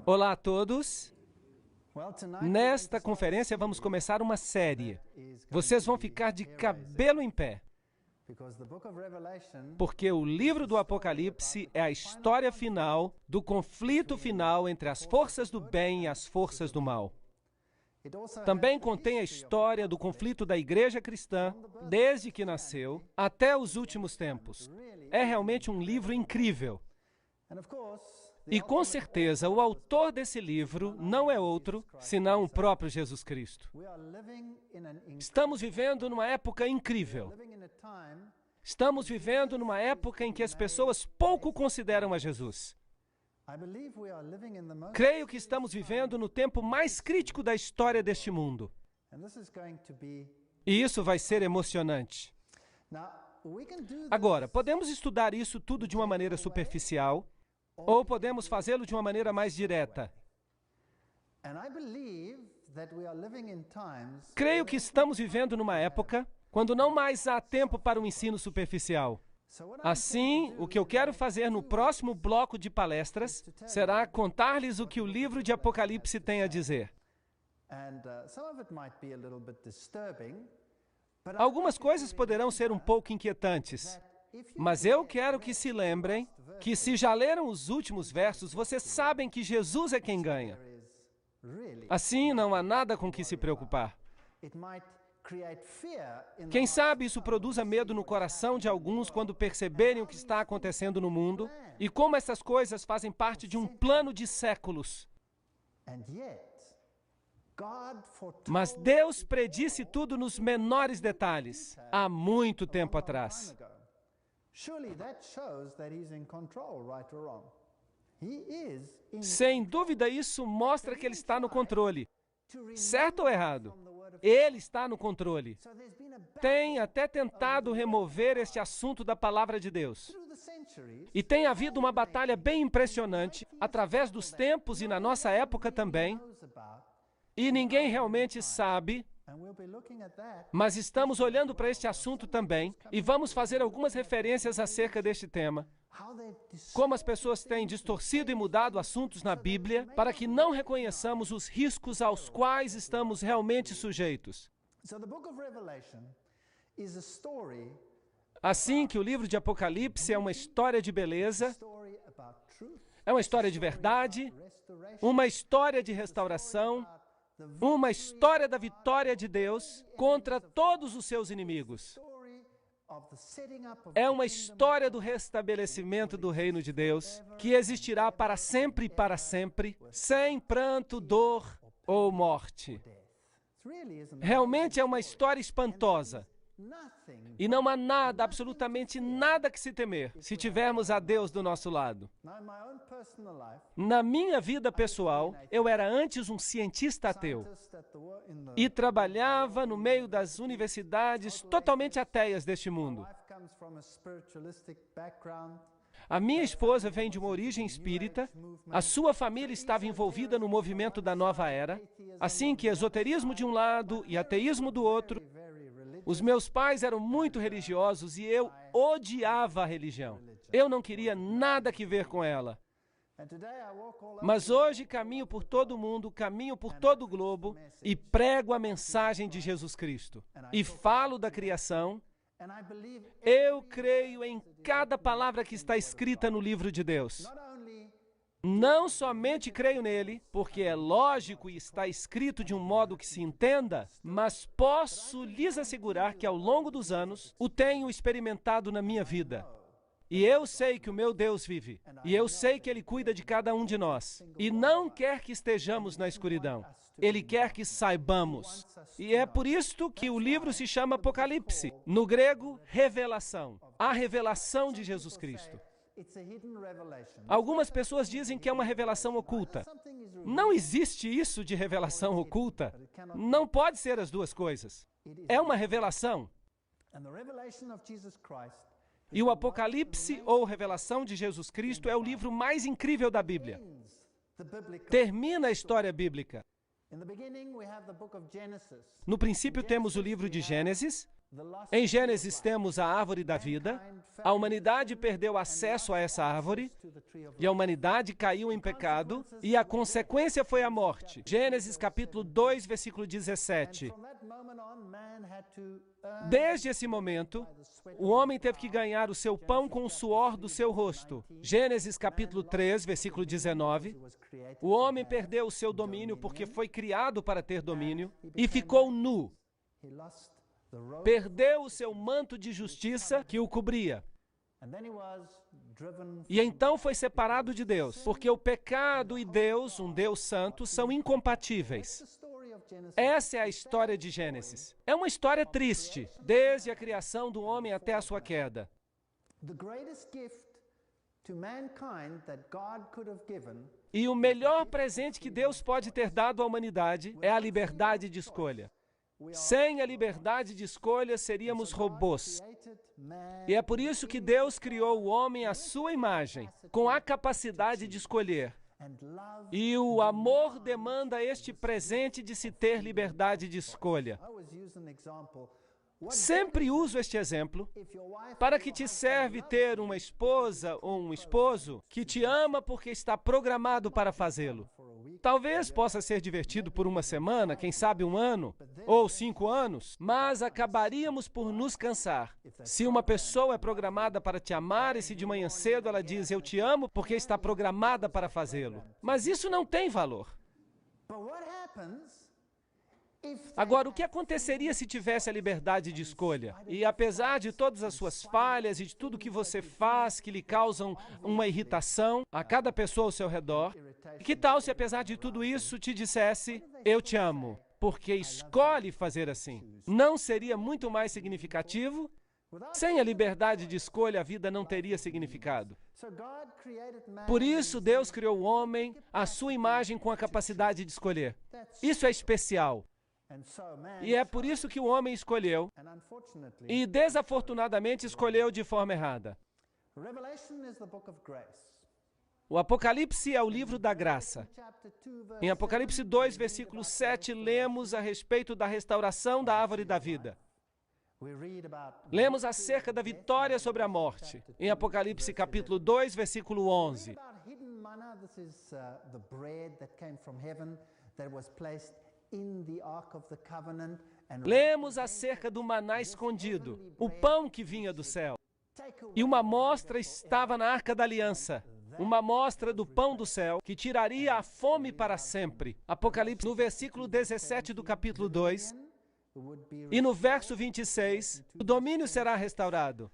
Olá a todos. Nesta conferência vamos começar uma série. Vocês vão ficar de cabelo em pé, porque o livro do Apocalipse é a história final do conflito final entre as forças do bem e as forças do mal. Também contém a história do conflito da igreja cristã, desde que nasceu até os últimos tempos. É realmente um livro incrível. E com certeza, o autor desse livro não é outro, senão o próprio Jesus Cristo. Estamos vivendo numa época incrível. Estamos vivendo numa época em que as pessoas pouco consideram a Jesus. Creio que estamos vivendo no tempo mais crítico da história deste mundo. E isso vai ser emocionante. Agora, podemos estudar isso tudo de uma maneira superficial, ou podemos fazê-lo de uma maneira mais direta. Creio que estamos vivendo numa época quando não mais há tempo para o ensino superficial. Assim, o que eu quero fazer no próximo bloco de palestras será contar-lhes o que o livro de Apocalipse tem a dizer. Algumas coisas poderão ser um pouco inquietantes, mas eu quero que se lembrem que, se já leram os últimos versos, vocês sabem que Jesus é quem ganha. Assim, não há nada com que se preocupar. Quem sabe isso produza medo no coração de alguns quando perceberem o que está acontecendo no mundo e como essas coisas fazem parte de um plano de séculos. Mas Deus predisse tudo nos menores detalhes, há muito tempo atrás. Sem dúvida, isso mostra que Ele está no controle. Certo ou errado? Ele está no controle. Tem até tentado remover este assunto da palavra de Deus. E tem havido uma batalha bem impressionante, através dos tempos e na nossa época também. E ninguém realmente sabe, mas estamos olhando para este assunto também e vamos fazer algumas referências acerca deste tema. Como as pessoas têm distorcido e mudado assuntos na Bíblia para que não reconheçamos os riscos aos quais estamos realmente sujeitos. Assim que o livro de Apocalipse é uma história de beleza, é uma história de verdade, uma história de restauração, uma história da vitória de Deus contra todos os seus inimigos. É uma história do restabelecimento do reino de Deus, que existirá para sempre e para sempre, sem pranto, dor ou morte. Realmente é uma história espantosa. E não há nada, absolutamente nada que se temer, se tivermos a Deus do nosso lado. Na minha vida pessoal, eu era antes um cientista ateu e trabalhava no meio das universidades totalmente ateias deste mundo. A minha esposa vem de uma origem espírita, a sua família estava envolvida no movimento da nova era, assim que esoterismo de um lado e ateísmo do outro. Os meus pais eram muito religiosos e eu odiava a religião. Eu não queria nada que ver com ela. Mas hoje caminho por todo o mundo, caminho por todo o globo e prego a mensagem de Jesus Cristo. E falo da criação. Eu creio em cada palavra que está escrita no livro de Deus. Não somente creio nele, porque é lógico e está escrito de um modo que se entenda, mas posso lhes assegurar que ao longo dos anos o tenho experimentado na minha vida. E eu sei que o meu Deus vive, e eu sei que Ele cuida de cada um de nós, e não quer que estejamos na escuridão. Ele quer que saibamos. E é por isto que o livro se chama Apocalipse. No grego, revelação. A revelação de Jesus Cristo. Algumas pessoas dizem que é uma revelação oculta. Não existe isso de revelação oculta. Não pode ser as duas coisas. É uma revelação. E o Apocalipse, ou Revelação de Jesus Cristo, é o livro mais incrível da Bíblia. Termina a história bíblica. No princípio temos o livro de Gênesis, Em Gênesis temos a árvore da vida, a humanidade perdeu acesso a essa árvore, e a humanidade caiu em pecado, e a consequência foi a morte. Gênesis capítulo 2, versículo 17. Desde esse momento, o homem teve que ganhar o seu pão com o suor do seu rosto. Gênesis capítulo 3, versículo 19. O homem perdeu o seu domínio porque foi criado para ter domínio e ficou nu. Perdeu o seu manto de justiça que o cobria. E então foi separado de Deus, porque o pecado e Deus, um Deus santo, são incompatíveis. Essa é a história de Gênesis. É uma história triste, desde a criação do homem até a sua queda. E o melhor presente que Deus pode ter dado à humanidade é a liberdade de escolha. Sem a liberdade de escolha, seríamos robôs. E é por isso que Deus criou o homem à sua imagem, com a capacidade de escolher. E o amor demanda este presente de se ter liberdade de escolha. Sempre uso este exemplo. Para que te serve ter uma esposa ou um esposo que te ama porque está programado para fazê-lo? Talvez possa ser divertido por uma semana, quem sabe um ano, ou 5 anos, mas acabaríamos por nos cansar. Se uma pessoa é programada para te amar e se de manhã cedo ela diz, eu te amo porque está programada para fazê-lo. Mas isso não tem valor. Agora, o que aconteceria se tivesse a liberdade de escolha? E apesar de todas as suas falhas e de tudo que você faz que lhe causam uma irritação a cada pessoa ao seu redor, que tal se apesar de tudo isso te dissesse, eu te amo, porque escolhe fazer assim? Não seria muito mais significativo? Sem a liberdade de escolha, a vida não teria significado. Por isso, Deus criou o homem à sua imagem com a capacidade de escolher. Isso é especial. E é por isso que o homem escolheu, e desafortunadamente escolheu de forma errada. O Apocalipse é o livro da graça. Em Apocalipse 2, versículo 7, lemos a respeito da restauração da árvore da vida. Lemos acerca da vitória sobre a morte. Em Apocalipse capítulo 2, versículo 11. Lemos acerca do maná escondido, o pão que vinha do céu. E uma amostra estava na Arca da Aliança, uma amostra do pão do céu que tiraria a fome para sempre. Apocalipse, no versículo 17 do capítulo 2, e no verso 26, o domínio será restaurado.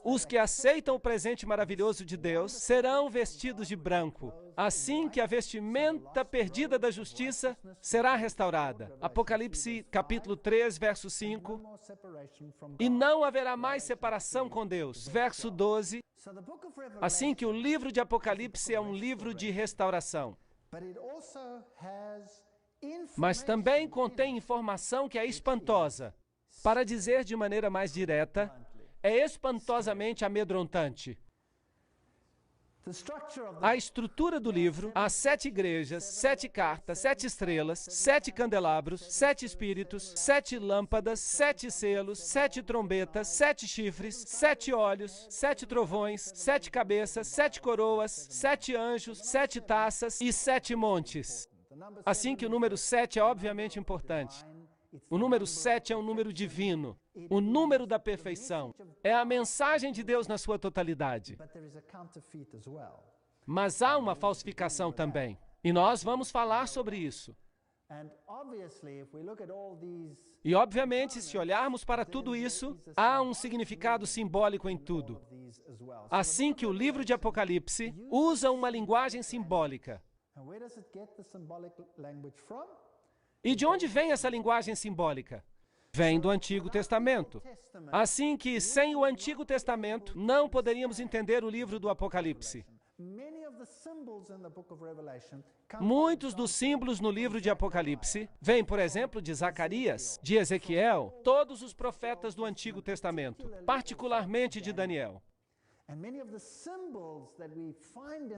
Os que aceitam o presente maravilhoso de Deus serão vestidos de branco, assim que a vestimenta perdida da justiça será restaurada. Apocalipse capítulo 3, verso 5. E não haverá mais separação com Deus. Verso 12. Assim que o livro de Apocalipse é um livro de restauração. Mas também contém informação que é espantosa. Para dizer de maneira mais direta, é espantosamente amedrontante. A estrutura do livro, as 7 igrejas, 7 cartas, 7 estrelas, 7 candelabros, 7 espíritos, 7 lâmpadas, 7 selos, 7 trombetas, 7 chifres, 7 olhos, 7 trovões, 7 cabeças, 7 coroas, 7 anjos, 7 taças e 7 montes. Assim que o número 7 é obviamente importante. O número 7 é um número divino, o número da perfeição. É a mensagem de Deus na sua totalidade. Mas há uma falsificação também. E nós vamos falar sobre isso. E, obviamente, se olharmos para tudo isso, há um significado simbólico em tudo. Assim que o livro de Apocalipse usa uma linguagem simbólica. E de onde vem essa linguagem simbólica? Vem do Antigo Testamento. Assim que, sem o Antigo Testamento, não poderíamos entender o livro do Apocalipse. Muitos dos símbolos no livro de Apocalipse vêm, por exemplo, de Zacarias, de Ezequiel, todos os profetas do Antigo Testamento, particularmente de Daniel.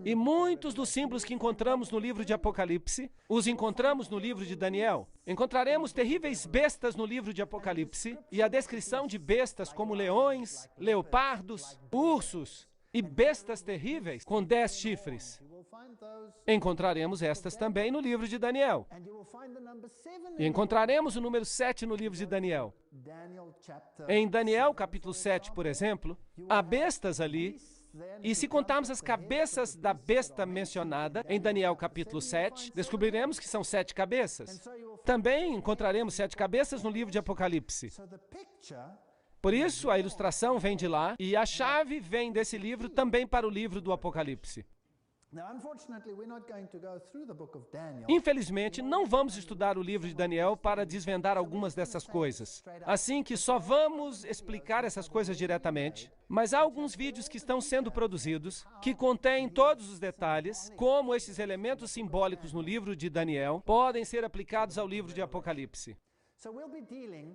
E muitos dos símbolos que encontramos no livro de Apocalipse, os encontramos no livro de Daniel. Encontraremos terríveis bestas no livro de Apocalipse, e a descrição de bestas como leões, leopardos, ursos e bestas terríveis com 10 chifres. Encontraremos estas também no livro de Daniel. E encontraremos o número 7 no livro de Daniel. Em Daniel, capítulo 7, por exemplo, há bestas ali, e se contarmos as cabeças da besta mencionada em Daniel, capítulo 7, descobriremos que são 7 cabeças. Também encontraremos 7 cabeças no livro de Apocalipse. Por isso, a ilustração vem de lá, e a chave vem desse livro também para o livro do Apocalipse. Infelizmente, não vamos estudar o livro de Daniel para desvendar algumas dessas coisas. Assim que só vamos explicar essas coisas diretamente, mas há alguns vídeos que estão sendo produzidos que contêm todos os detalhes, como esses elementos simbólicos no livro de Daniel podem ser aplicados ao livro de Apocalipse.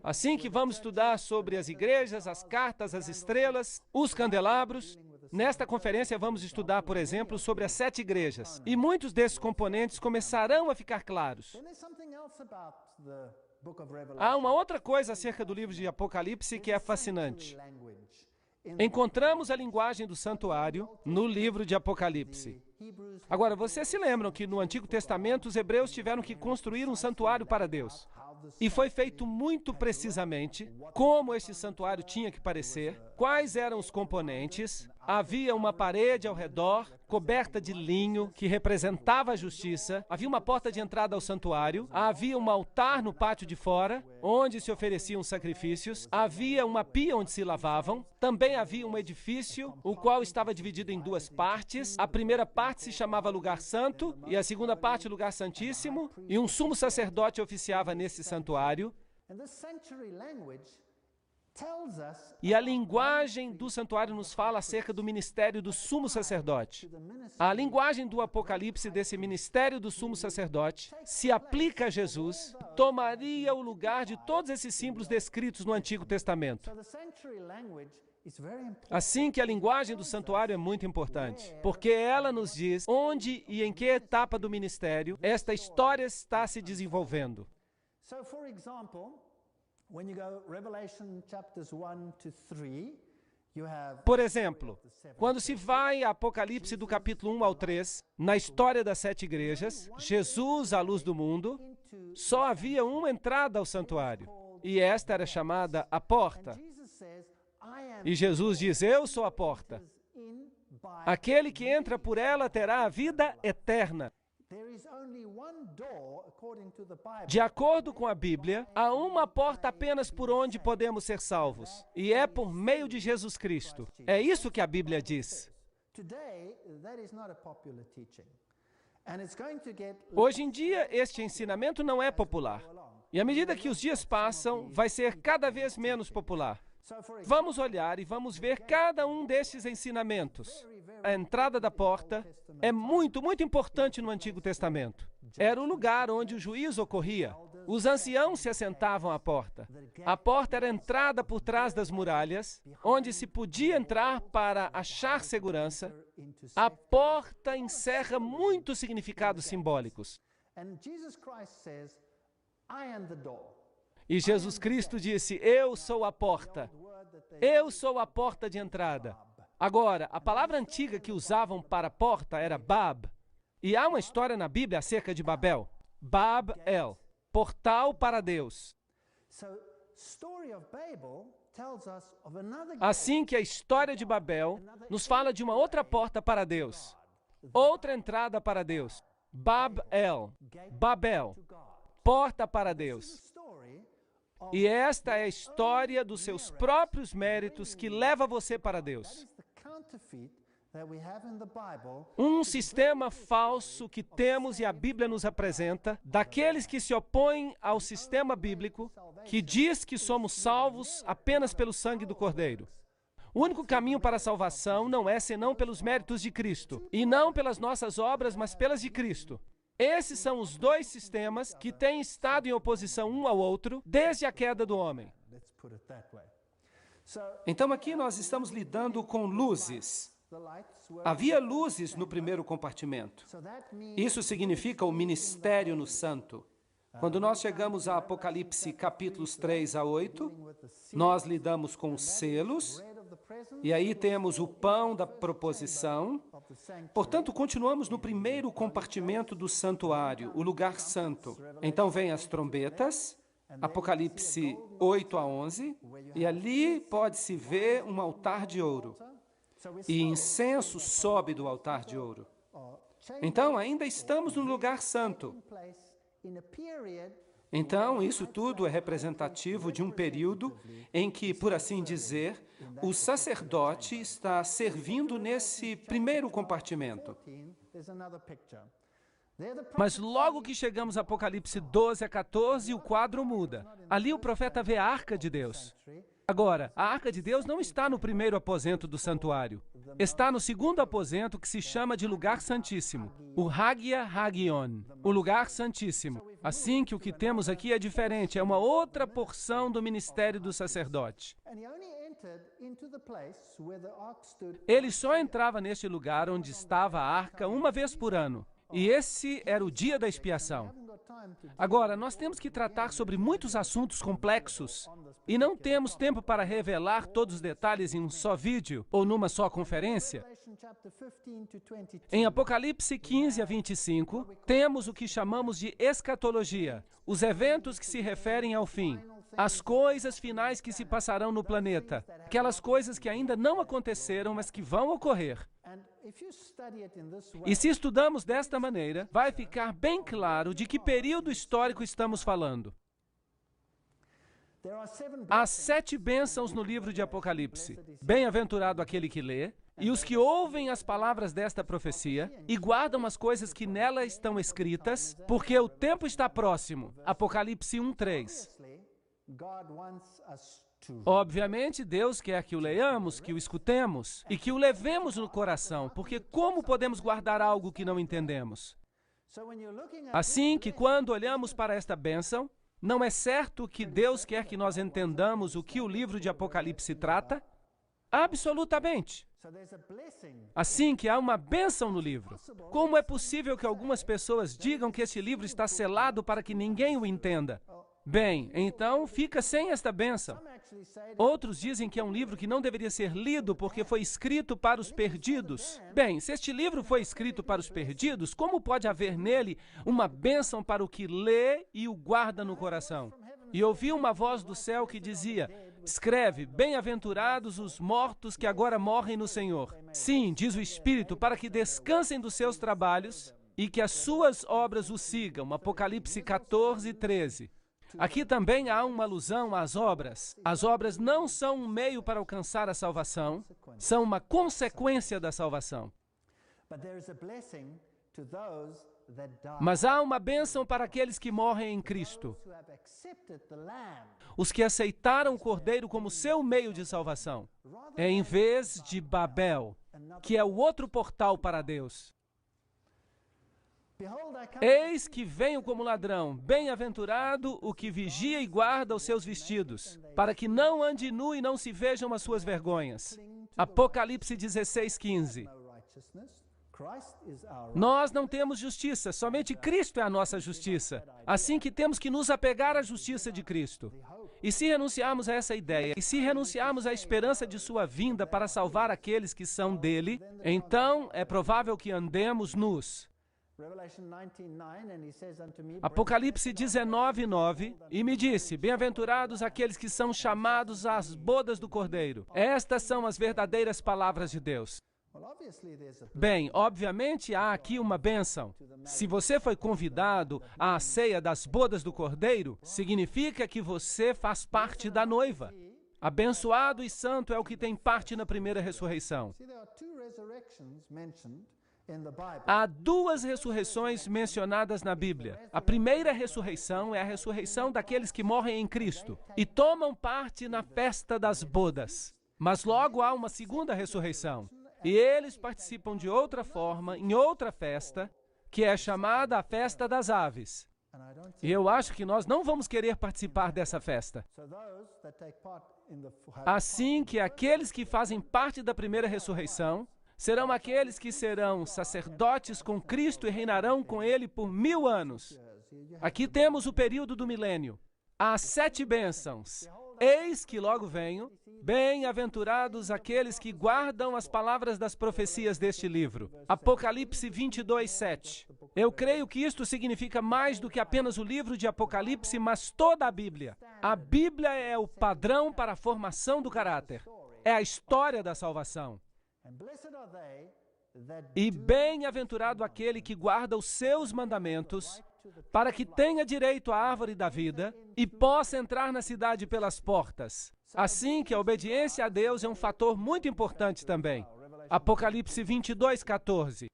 Assim que vamos estudar sobre as igrejas, as cartas, as estrelas, os candelabros, nesta conferência vamos estudar, por exemplo, sobre as 7 igrejas. E muitos desses componentes começarão a ficar claros. Há uma outra coisa acerca do livro de Apocalipse que é fascinante. Encontramos a linguagem do santuário no livro de Apocalipse. Agora, vocês se lembram que no Antigo Testamento os hebreus tiveram que construir um santuário para Deus. E foi feito muito precisamente como este santuário tinha que parecer, quais eram os componentes. Havia uma parede ao redor, coberta de linho, que representava a justiça. Havia uma porta de entrada ao santuário. Havia um altar no pátio de fora, onde se ofereciam sacrifícios. Havia uma pia onde se lavavam. Também havia um edifício, o qual estava dividido em 2 partes. A primeira parte se chamava Lugar Santo, e a segunda parte, Lugar Santíssimo. E um sumo sacerdote oficiava nesse santuário. E a linguagem do santuário nos fala acerca do ministério do sumo sacerdote. A linguagem do Apocalipse desse ministério do sumo sacerdote se aplica a Jesus, tomaria o lugar de todos esses símbolos descritos no Antigo Testamento. Assim que a linguagem do santuário é muito importante, porque ela nos diz onde e em que etapa do ministério esta história está se desenvolvendo. Por exemplo, quando se vai a Apocalipse do capítulo 1 ao 3, na história das 7 igrejas, Jesus, a luz do mundo, só havia uma entrada ao santuário, e esta era chamada a porta. E Jesus diz, eu sou a porta. Aquele que entra por ela terá a vida eterna. De acordo com a Bíblia, há uma porta apenas por onde podemos ser salvos, e é por meio de Jesus Cristo. É isso que a Bíblia diz. Hoje em dia, este ensinamento não é popular, e à medida que os dias passam, vai ser cada vez menos popular. Vamos olhar e vamos ver cada um desses ensinamentos. A entrada da porta é muito, muito importante no Antigo Testamento. Era o lugar onde o juízo ocorria. Os anciãos se assentavam à porta. A porta era a entrada por trás das muralhas, onde se podia entrar para achar segurança. A porta encerra muitos significados simbólicos. E Jesus Cristo disse, eu sou a porta. Eu sou a porta de entrada. Agora, a palavra antiga que usavam para porta era Bab. E há uma história na Bíblia acerca de Babel. Bab-el, portal para Deus. Assim que a história de Babel nos fala de uma outra porta para Deus. Outra entrada para Deus. Bab-el, Babel, porta para Deus. E esta é a história dos seus próprios méritos que leva você para Deus. Um sistema falso que temos e a Bíblia nos apresenta, daqueles que se opõem ao sistema bíblico, que diz que somos salvos apenas pelo sangue do Cordeiro. O único caminho para a salvação não é senão pelos méritos de Cristo, e não pelas nossas obras, mas pelas de Cristo. Esses são os 2 sistemas que têm estado em oposição um ao outro desde a queda do homem. Então aqui nós estamos lidando com luzes. Havia luzes no primeiro compartimento. Isso significa o ministério no santo. Quando nós chegamos a Apocalipse capítulos 3 a 8, nós lidamos com selos, e aí temos o pão da proposição. Portanto, continuamos no primeiro compartimento do santuário, o lugar santo. Então vem as trombetas, Apocalipse 8 a 11, e ali pode-se ver um altar de ouro. E incenso sobe do altar de ouro. Então, ainda estamos no lugar santo. Então, isso tudo é representativo de um período em que, por assim dizer, o sacerdote está servindo nesse primeiro compartimento. Mas logo que chegamos a Apocalipse 12 a 14, o quadro muda. Ali o profeta vê a Arca de Deus. Agora, a Arca de Deus não está no primeiro aposento do santuário. Está no segundo aposento, que se chama de Lugar Santíssimo, o Hagia Hagion, o Lugar Santíssimo. Assim que o que temos aqui é diferente, é uma outra porção do ministério do sacerdote. Ele só entrava neste lugar onde estava a arca uma vez por ano. E esse era o dia da expiação. Agora, nós temos que tratar sobre muitos assuntos complexos e não temos tempo para revelar todos os detalhes em um só vídeo ou numa só conferência. Em Apocalipse 15 a 25, temos o que chamamos de escatologia, os eventos que se referem ao fim, as coisas finais que se passarão no planeta, aquelas coisas que ainda não aconteceram, mas que vão ocorrer. E se estudamos desta maneira, vai ficar bem claro de que período histórico estamos falando. Há 7 bênçãos no livro de Apocalipse. Bem-aventurado aquele que lê, e os que ouvem as palavras desta profecia e guardam as coisas que nela estão escritas, porque o tempo está próximo. Apocalipse 1:3. Obviamente, Deus quer que o leiamos, que o escutemos e que o levemos no coração, porque como podemos guardar algo que não entendemos? Assim que quando olhamos para esta bênção, não é certo que Deus quer que nós entendamos o que o livro de Apocalipse trata? Absolutamente. Assim que há uma bênção no livro. Como é possível que algumas pessoas digam que esse livro está selado para que ninguém o entenda? Bem, então fica sem esta bênção. Outros dizem que é um livro que não deveria ser lido porque foi escrito para os perdidos. Bem, se este livro foi escrito para os perdidos, como pode haver nele uma bênção para o que lê e o guarda no coração? E ouvi uma voz do céu que dizia: escreve, bem-aventurados os mortos que agora morrem no Senhor. Sim, diz o Espírito, para que descansem dos seus trabalhos e que as suas obras o sigam. Apocalipse 14:13. Aqui também há uma alusão às obras. As obras não são um meio para alcançar a salvação, são uma consequência da salvação. Mas há uma bênção para aqueles que morrem em Cristo, os que aceitaram o Cordeiro como seu meio de salvação, em vez de Babel, que é o outro portal para Deus. Eis que venho como ladrão, bem-aventurado o que vigia e guarda os seus vestidos, para que não ande nu e não se vejam as suas vergonhas. Apocalipse 16:15. Nós não temos justiça, somente Cristo é a nossa justiça. Assim que temos que nos apegar à justiça de Cristo. E se renunciarmos a essa ideia, e se renunciarmos à esperança de sua vinda para salvar aqueles que são dele, então é provável que andemos nus. Apocalipse 19:9, e me disse: bem-aventurados aqueles que são chamados às bodas do Cordeiro. Estas são as verdadeiras palavras de Deus. Bem, obviamente há aqui uma bênção. Se você foi convidado à ceia das bodas do Cordeiro, significa que você faz parte da noiva. Abençoado e santo é o que tem parte na primeira ressurreição. Há 2 ressurreições mencionadas na Bíblia. A primeira ressurreição é a ressurreição daqueles que morrem em Cristo e tomam parte na festa das bodas. Mas logo há uma segunda ressurreição. E eles participam de outra forma, em outra festa, que é chamada a festa das aves. E eu acho que nós não vamos querer participar dessa festa. Assim que aqueles que fazem parte da primeira ressurreição serão aqueles que serão sacerdotes com Cristo e reinarão com Ele por 1000 anos. Aqui temos o período do milênio. Há 7 bênçãos. Eis que logo venho, bem-aventurados aqueles que guardam as palavras das profecias deste livro. Apocalipse 22, 7. Eu creio que isto significa mais do que apenas o livro de Apocalipse, mas toda a Bíblia. A Bíblia é o padrão para a formação do caráter. É a história da salvação. E bem-aventurado aquele que guarda os seus mandamentos, para que tenha direito à árvore da vida e possa entrar na cidade pelas portas. Assim que a obediência a Deus é um fator muito importante também. Apocalipse 22, 14.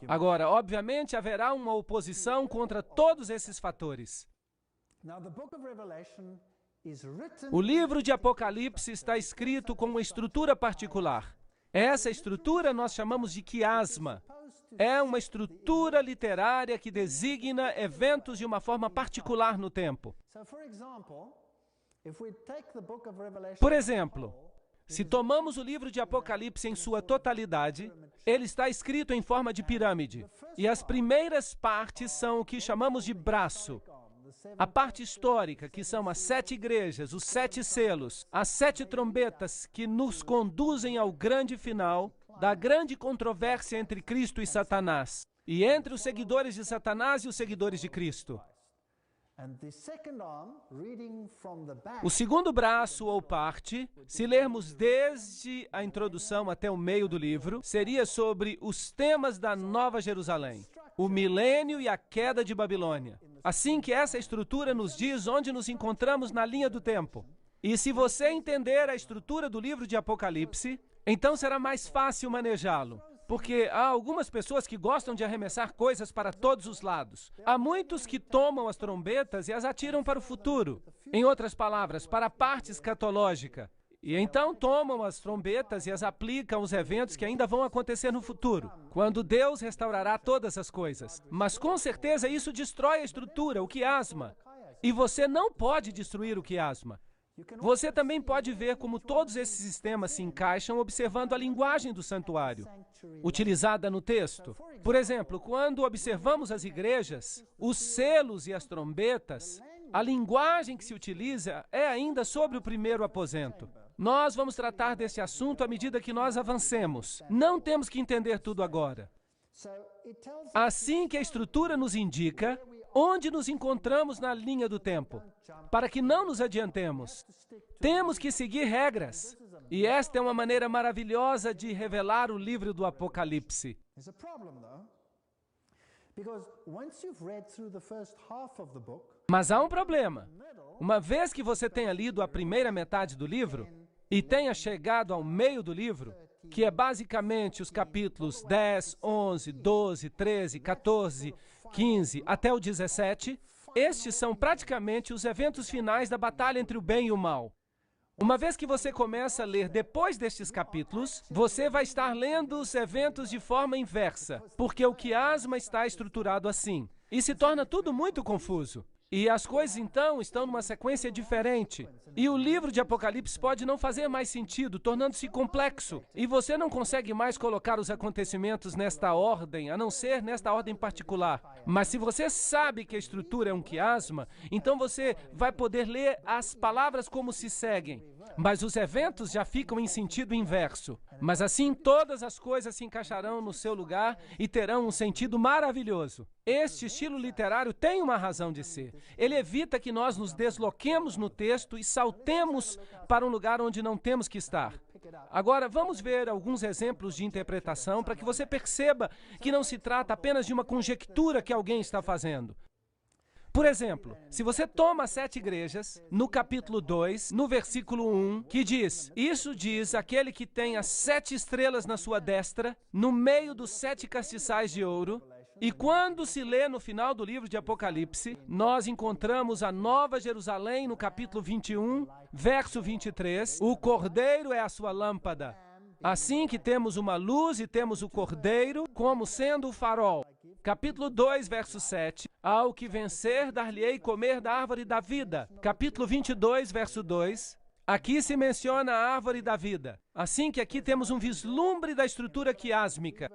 Agora, obviamente, haverá uma oposição contra todos esses fatores. O livro de Apocalipse está escrito com uma estrutura particular. Essa estrutura nós chamamos de quiasma. É uma estrutura literária que designa eventos de uma forma particular no tempo. Por exemplo, se tomamos o livro de Apocalipse em sua totalidade, ele está escrito em forma de pirâmide. E as primeiras partes são o que chamamos de braço. A parte histórica, que são as 7 igrejas, os 7 selos, as 7 trombetas que nos conduzem ao grande final da grande controvérsia entre Cristo e Satanás, e entre os seguidores de Satanás e os seguidores de Cristo. O segundo braço ou parte, se lermos desde a introdução até o meio do livro, seria sobre os temas da Nova Jerusalém, o milênio e a queda de Babilônia. Assim que essa estrutura nos diz onde nos encontramos na linha do tempo. E se você entender a estrutura do livro de Apocalipse, então será mais fácil manejá-lo. Porque há algumas pessoas que gostam de arremessar coisas para todos os lados. Há muitos que tomam as trombetas e as atiram para o futuro. Em outras palavras, para a parte escatológica. E então tomam as trombetas e as aplicam aos eventos que ainda vão acontecer no futuro, quando Deus restaurará todas as coisas. Mas com certeza isso destrói a estrutura, o quiasma. E você não pode destruir o quiasma. Você também pode ver como todos esses sistemas se encaixam observando a linguagem do santuário, utilizada no texto. Por exemplo, quando observamos as igrejas, os selos e as trombetas, a linguagem que se utiliza é ainda sobre o primeiro aposento. Nós vamos tratar desse assunto à medida que nós avancemos. Não temos que entender tudo agora. Assim que a estrutura nos indica onde nos encontramos na linha do tempo, para que não nos adiantemos. Temos que seguir regras. E esta é uma maneira maravilhosa de revelar o livro do Apocalipse. Mas há um problema. Uma vez que você tenha lido a primeira metade do livro e tenha chegado ao meio do livro, que é basicamente os capítulos 10, 11, 12, 13, 14, 15 até o 17, estes são praticamente os eventos finais da batalha entre o bem e o mal. Uma vez que você começa a ler depois destes capítulos, você vai estar lendo os eventos de forma inversa, porque o quiasma está estruturado assim. E se torna tudo muito confuso. E as coisas, então, estão numa sequência diferente. E o livro de Apocalipse pode não fazer mais sentido, tornando-se complexo. E você não consegue mais colocar os acontecimentos nesta ordem, a não ser nesta ordem particular. Mas se você sabe que a estrutura é um quiasma, então você vai poder ler as palavras como se seguem. Mas os eventos já ficam em sentido inverso. Mas assim todas as coisas se encaixarão no seu lugar e terão um sentido maravilhoso. Este estilo literário tem uma razão de ser. Ele evita que nós nos desloquemos no texto e saltemos para um lugar onde não temos que estar. Agora, vamos ver alguns exemplos de interpretação para que você perceba que não se trata apenas de uma conjectura que alguém está fazendo. Por exemplo, se você toma as 7 igrejas, no capítulo 2, no versículo 1, que diz: isso diz aquele que tem as 7 estrelas na sua destra, no meio dos 7 castiçais de ouro. E quando se lê no final do livro de Apocalipse, nós encontramos a Nova Jerusalém no capítulo 21, verso 23. O Cordeiro é a sua lâmpada. Assim que temos uma luz e temos o Cordeiro como sendo o farol. Capítulo 2, verso 7. Ao que vencer, dar-lhe-ei comer da árvore da vida. Capítulo 22, verso 2. Aqui se menciona a árvore da vida. Assim que aqui temos um vislumbre da estrutura quiásmica.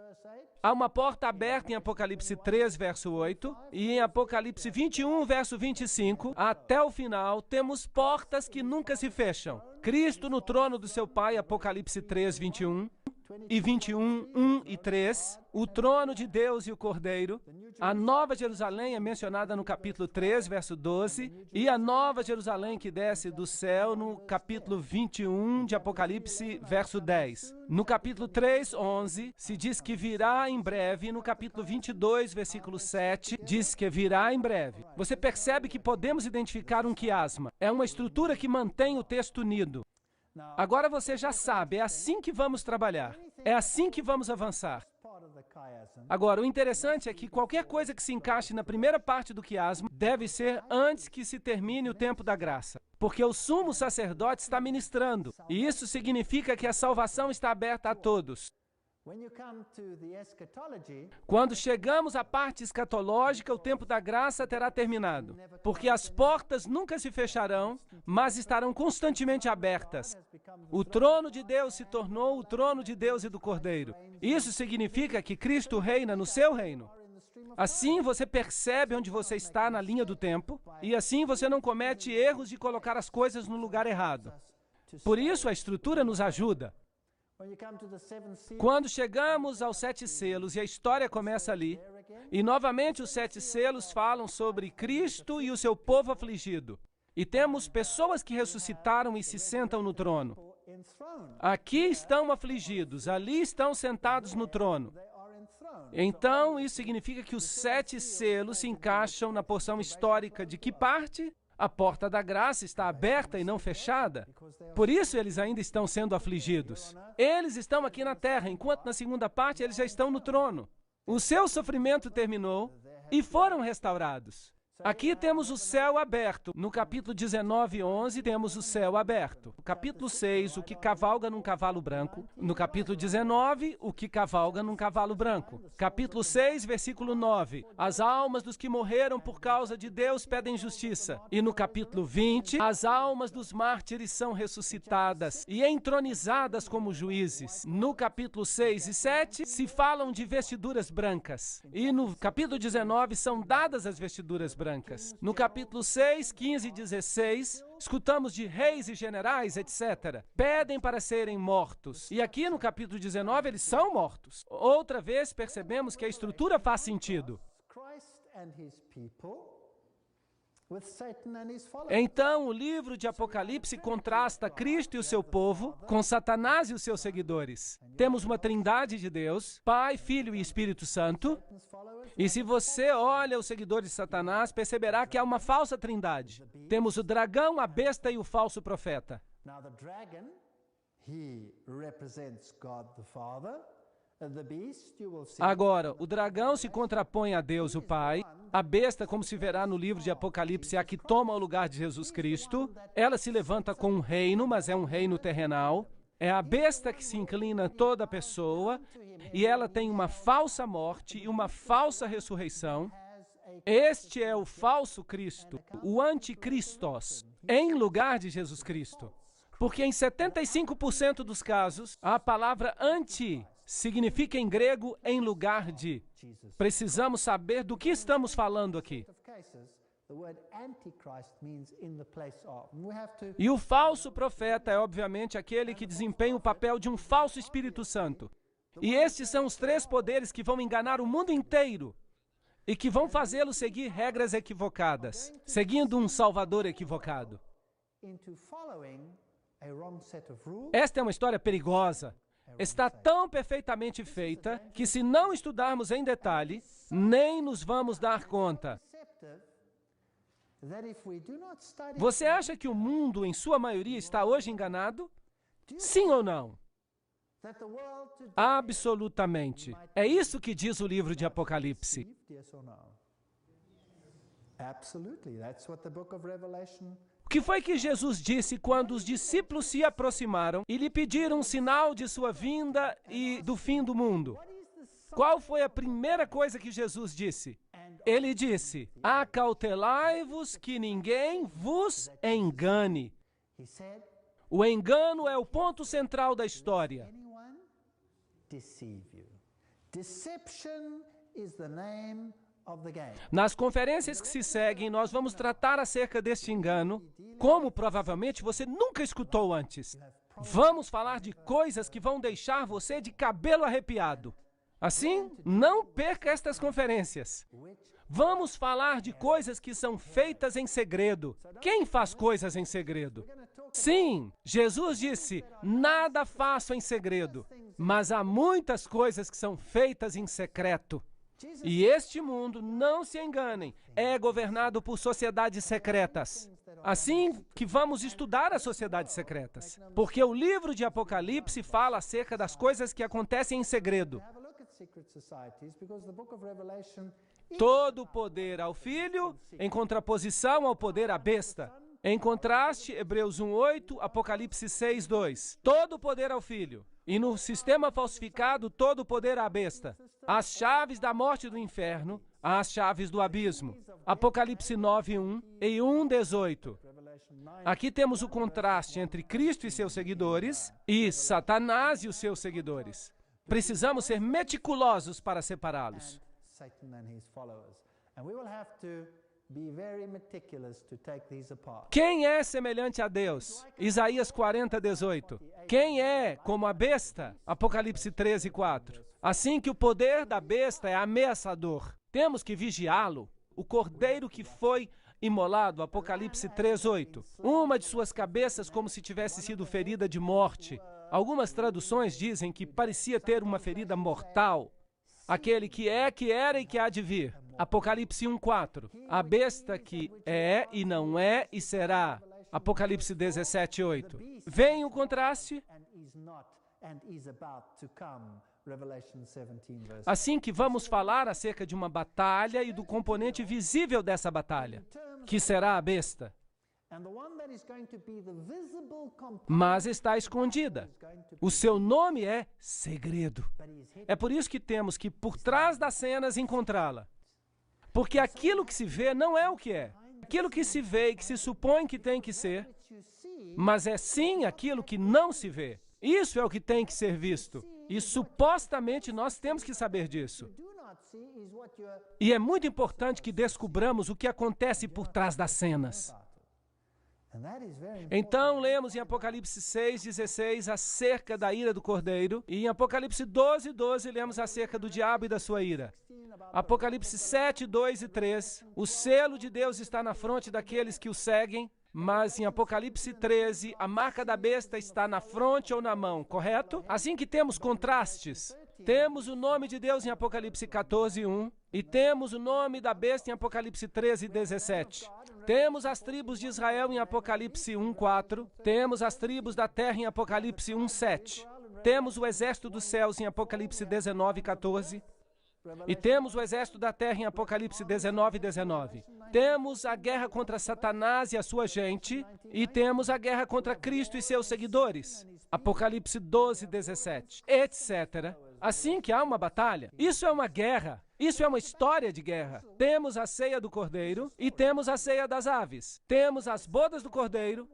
Há uma porta aberta em Apocalipse 3, verso 8, e em Apocalipse 21, verso 25, até o final, temos portas que nunca se fecham. Cristo no trono do seu Pai, Apocalipse 3, 21, e 21, 1 e 3, o trono de Deus e o Cordeiro. A Nova Jerusalém é mencionada no capítulo 3, verso 12, e a Nova Jerusalém que desce do céu no capítulo 21 de Apocalipse, verso 10. No capítulo 3, 11, se diz que virá em breve, e no capítulo 22, versículo 7, diz que virá em breve. Você percebe que podemos identificar um quiasma. É uma estrutura que mantém o texto unido. Agora você já sabe, é assim que vamos trabalhar. É assim que vamos avançar. Agora, o interessante é que qualquer coisa que se encaixe na primeira parte do quiasma deve ser antes que se termine o tempo da graça. Porque o sumo sacerdote está ministrando. E isso significa que a salvação está aberta a todos. Quando chegamos à parte escatológica, o tempo da graça terá terminado, porque as portas nunca se fecharão, mas estarão constantemente abertas. O trono de Deus se tornou o trono de Deus e do Cordeiro. Isso significa que Cristo reina no seu reino. Assim você percebe onde você está na linha do tempo, e assim você não comete erros de colocar as coisas no lugar errado. Por isso a estrutura nos ajuda. Quando chegamos aos 7 selos, e a história começa ali, e novamente os 7 selos falam sobre Cristo e o seu povo afligido. E temos pessoas que ressuscitaram e se sentam no trono. Aqui estão afligidos, ali estão sentados no trono. Então, isso significa que os 7 selos se encaixam na porção histórica de que parte? A porta da graça está aberta e não fechada. Por isso eles ainda estão sendo afligidos. Eles estão aqui na terra, enquanto na segunda parte eles já estão no trono. O seu sofrimento terminou e foram restaurados. Aqui temos o céu aberto. No capítulo 19, 11, temos o céu aberto. No capítulo 6, o que cavalga num cavalo branco. No capítulo 19, o que cavalga num cavalo branco. Capítulo 6, versículo 9. As almas dos que morreram por causa de Deus pedem justiça. E no capítulo 20, as almas dos mártires são ressuscitadas e entronizadas como juízes. No capítulo 6 e 7, se falam de vestiduras brancas. E no capítulo 19, são dadas as vestiduras brancas. No capítulo 6, 15 e 16, escutamos de reis e generais, etc. Pedem para serem mortos. E aqui no capítulo 19, eles são mortos. Outra vez percebemos que a estrutura faz sentido. Então, o livro de Apocalipse contrasta Cristo e o seu povo com Satanás e os seus seguidores. Temos uma trindade de Deus, Pai, Filho e Espírito Santo. E se você olha os seguidores de Satanás, perceberá que há uma falsa trindade. Temos o dragão, a besta e o falso profeta. Agora, o dragão se contrapõe a Deus, o Pai. A besta, como se verá no livro de Apocalipse, é a que toma o lugar de Jesus Cristo. Ela se levanta com um reino, mas é um reino terrenal. É a besta que se inclina toda a pessoa, e ela tem uma falsa morte e uma falsa ressurreição. Este é o falso Cristo, o anticristos, em lugar de Jesus Cristo. Porque em 75% dos casos, a palavra anti significa em grego em lugar de. Precisamos saber do que estamos falando aqui. E o falso profeta é, obviamente, aquele que desempenha o papel de um falso Espírito Santo. E estes são os 3 poderes que vão enganar o mundo inteiro e que vão fazê-lo seguir regras equivocadas, seguindo um Salvador equivocado. Esta é uma história perigosa. Está tão perfeitamente feita que, se não estudarmos em detalhe, nem nos vamos dar conta. Você acha que o mundo, em sua maioria, está hoje enganado? Sim ou não? Absolutamente. É isso que diz o livro de Apocalipse. O que foi que Jesus disse quando os discípulos se aproximaram e lhe pediram um sinal de sua vinda e do fim do mundo? Qual foi a primeira coisa que Jesus disse? Ele disse: acautelai-vos que ninguém vos engane. O engano é o ponto central da história. Nas conferências que se seguem, nós vamos tratar acerca deste engano, como provavelmente você nunca escutou antes. Vamos falar de coisas que vão deixar você de cabelo arrepiado. Assim, não perca estas conferências. Vamos falar de coisas que são feitas em segredo. Quem faz coisas em segredo? Sim, Jesus disse, nada faço em segredo, mas há muitas coisas que são feitas em secreto. E este mundo, não se enganem, é governado por sociedades secretas. Assim que vamos estudar as sociedades secretas, porque o livro de Apocalipse fala acerca das coisas que acontecem em segredo. Todo o poder ao Filho, em contraposição ao poder à besta. Em contraste, Hebreus 1:8, Apocalipse 6:2. Todo o poder ao Filho. E no sistema falsificado, todo o poder à besta. As chaves da morte e do inferno, as chaves do abismo. Apocalipse 9:1 e 1:18. Aqui temos o contraste entre Cristo e seus seguidores e Satanás e os seus seguidores. Precisamos ser meticulosos para separá-los. Quem é semelhante a Deus? Isaías 40:18. Quem é como a besta? Apocalipse 13:4. Assim que o poder da besta é ameaçador, temos que vigiá-lo. O cordeiro que foi imolado, Apocalipse 3:8. Uma de suas cabeças como se tivesse sido ferida de morte. Algumas traduções dizem que parecia ter uma ferida mortal. Aquele que é, que era e que há de vir. Apocalipse 1:4. A besta que é e não é e será. Apocalipse 17:8. Vem o contraste? Assim que vamos falar acerca de uma batalha e do componente visível dessa batalha, que será a besta. Mas está escondida. O seu nome é segredo. É por isso que temos que, por trás das cenas, encontrá-la. Porque aquilo que se vê não é o que é. Aquilo que se vê e que se supõe que tem que ser, mas é sim aquilo que não se vê. Isso é o que tem que ser visto. E supostamente nós temos que saber disso. E é muito importante que descubramos o que acontece por trás das cenas. Então, lemos em Apocalipse 6:16 acerca da ira do Cordeiro, e em Apocalipse 12:12 lemos acerca do diabo e da sua ira. Apocalipse 7:2 e 3, o selo de Deus está na fronte daqueles que o seguem, mas em Apocalipse 13, a marca da besta está na fronte ou na mão, correto? Assim que temos contrastes. Temos o nome de Deus em Apocalipse 14:1 e temos o nome da besta em Apocalipse 13:17. Temos as tribos de Israel em Apocalipse 1:4. Temos as tribos da terra em Apocalipse 1:7. Temos o exército dos céus em Apocalipse 19:14. E temos o exército da terra em Apocalipse 19:19. Temos a guerra contra Satanás e a sua gente. E temos a guerra contra Cristo e seus seguidores. Apocalipse 12:17, etc. Assim que há uma batalha, isso é uma guerra. Isso é uma história de guerra. Temos a ceia do Cordeiro e temos a ceia das aves. Temos as bodas do Cordeiro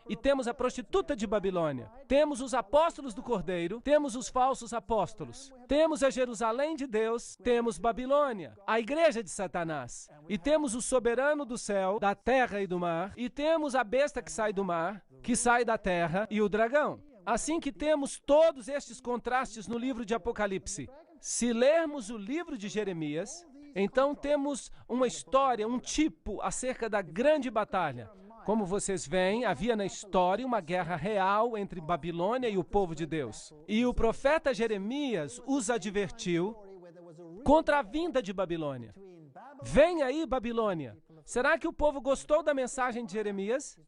e temos a prostituta de Babilônia. Temos os apóstolos do Cordeiro, temos os falsos apóstolos. Temos a Jerusalém de Deus, temos Babilônia, a igreja de Satanás. E temos o soberano do céu, da terra e do mar. E temos a besta que sai do mar, que sai da terra, e o dragão. Assim que temos todos estes contrastes no livro de Apocalipse. Se lermos o livro de Jeremias, então temos uma história, um tipo acerca da grande batalha. Como vocês veem, havia na história uma guerra real entre Babilônia e o povo de Deus. E o profeta Jeremias os advertiu contra a vinda de Babilônia. Vem aí, Babilônia. Será que o povo gostou da mensagem de Jeremias?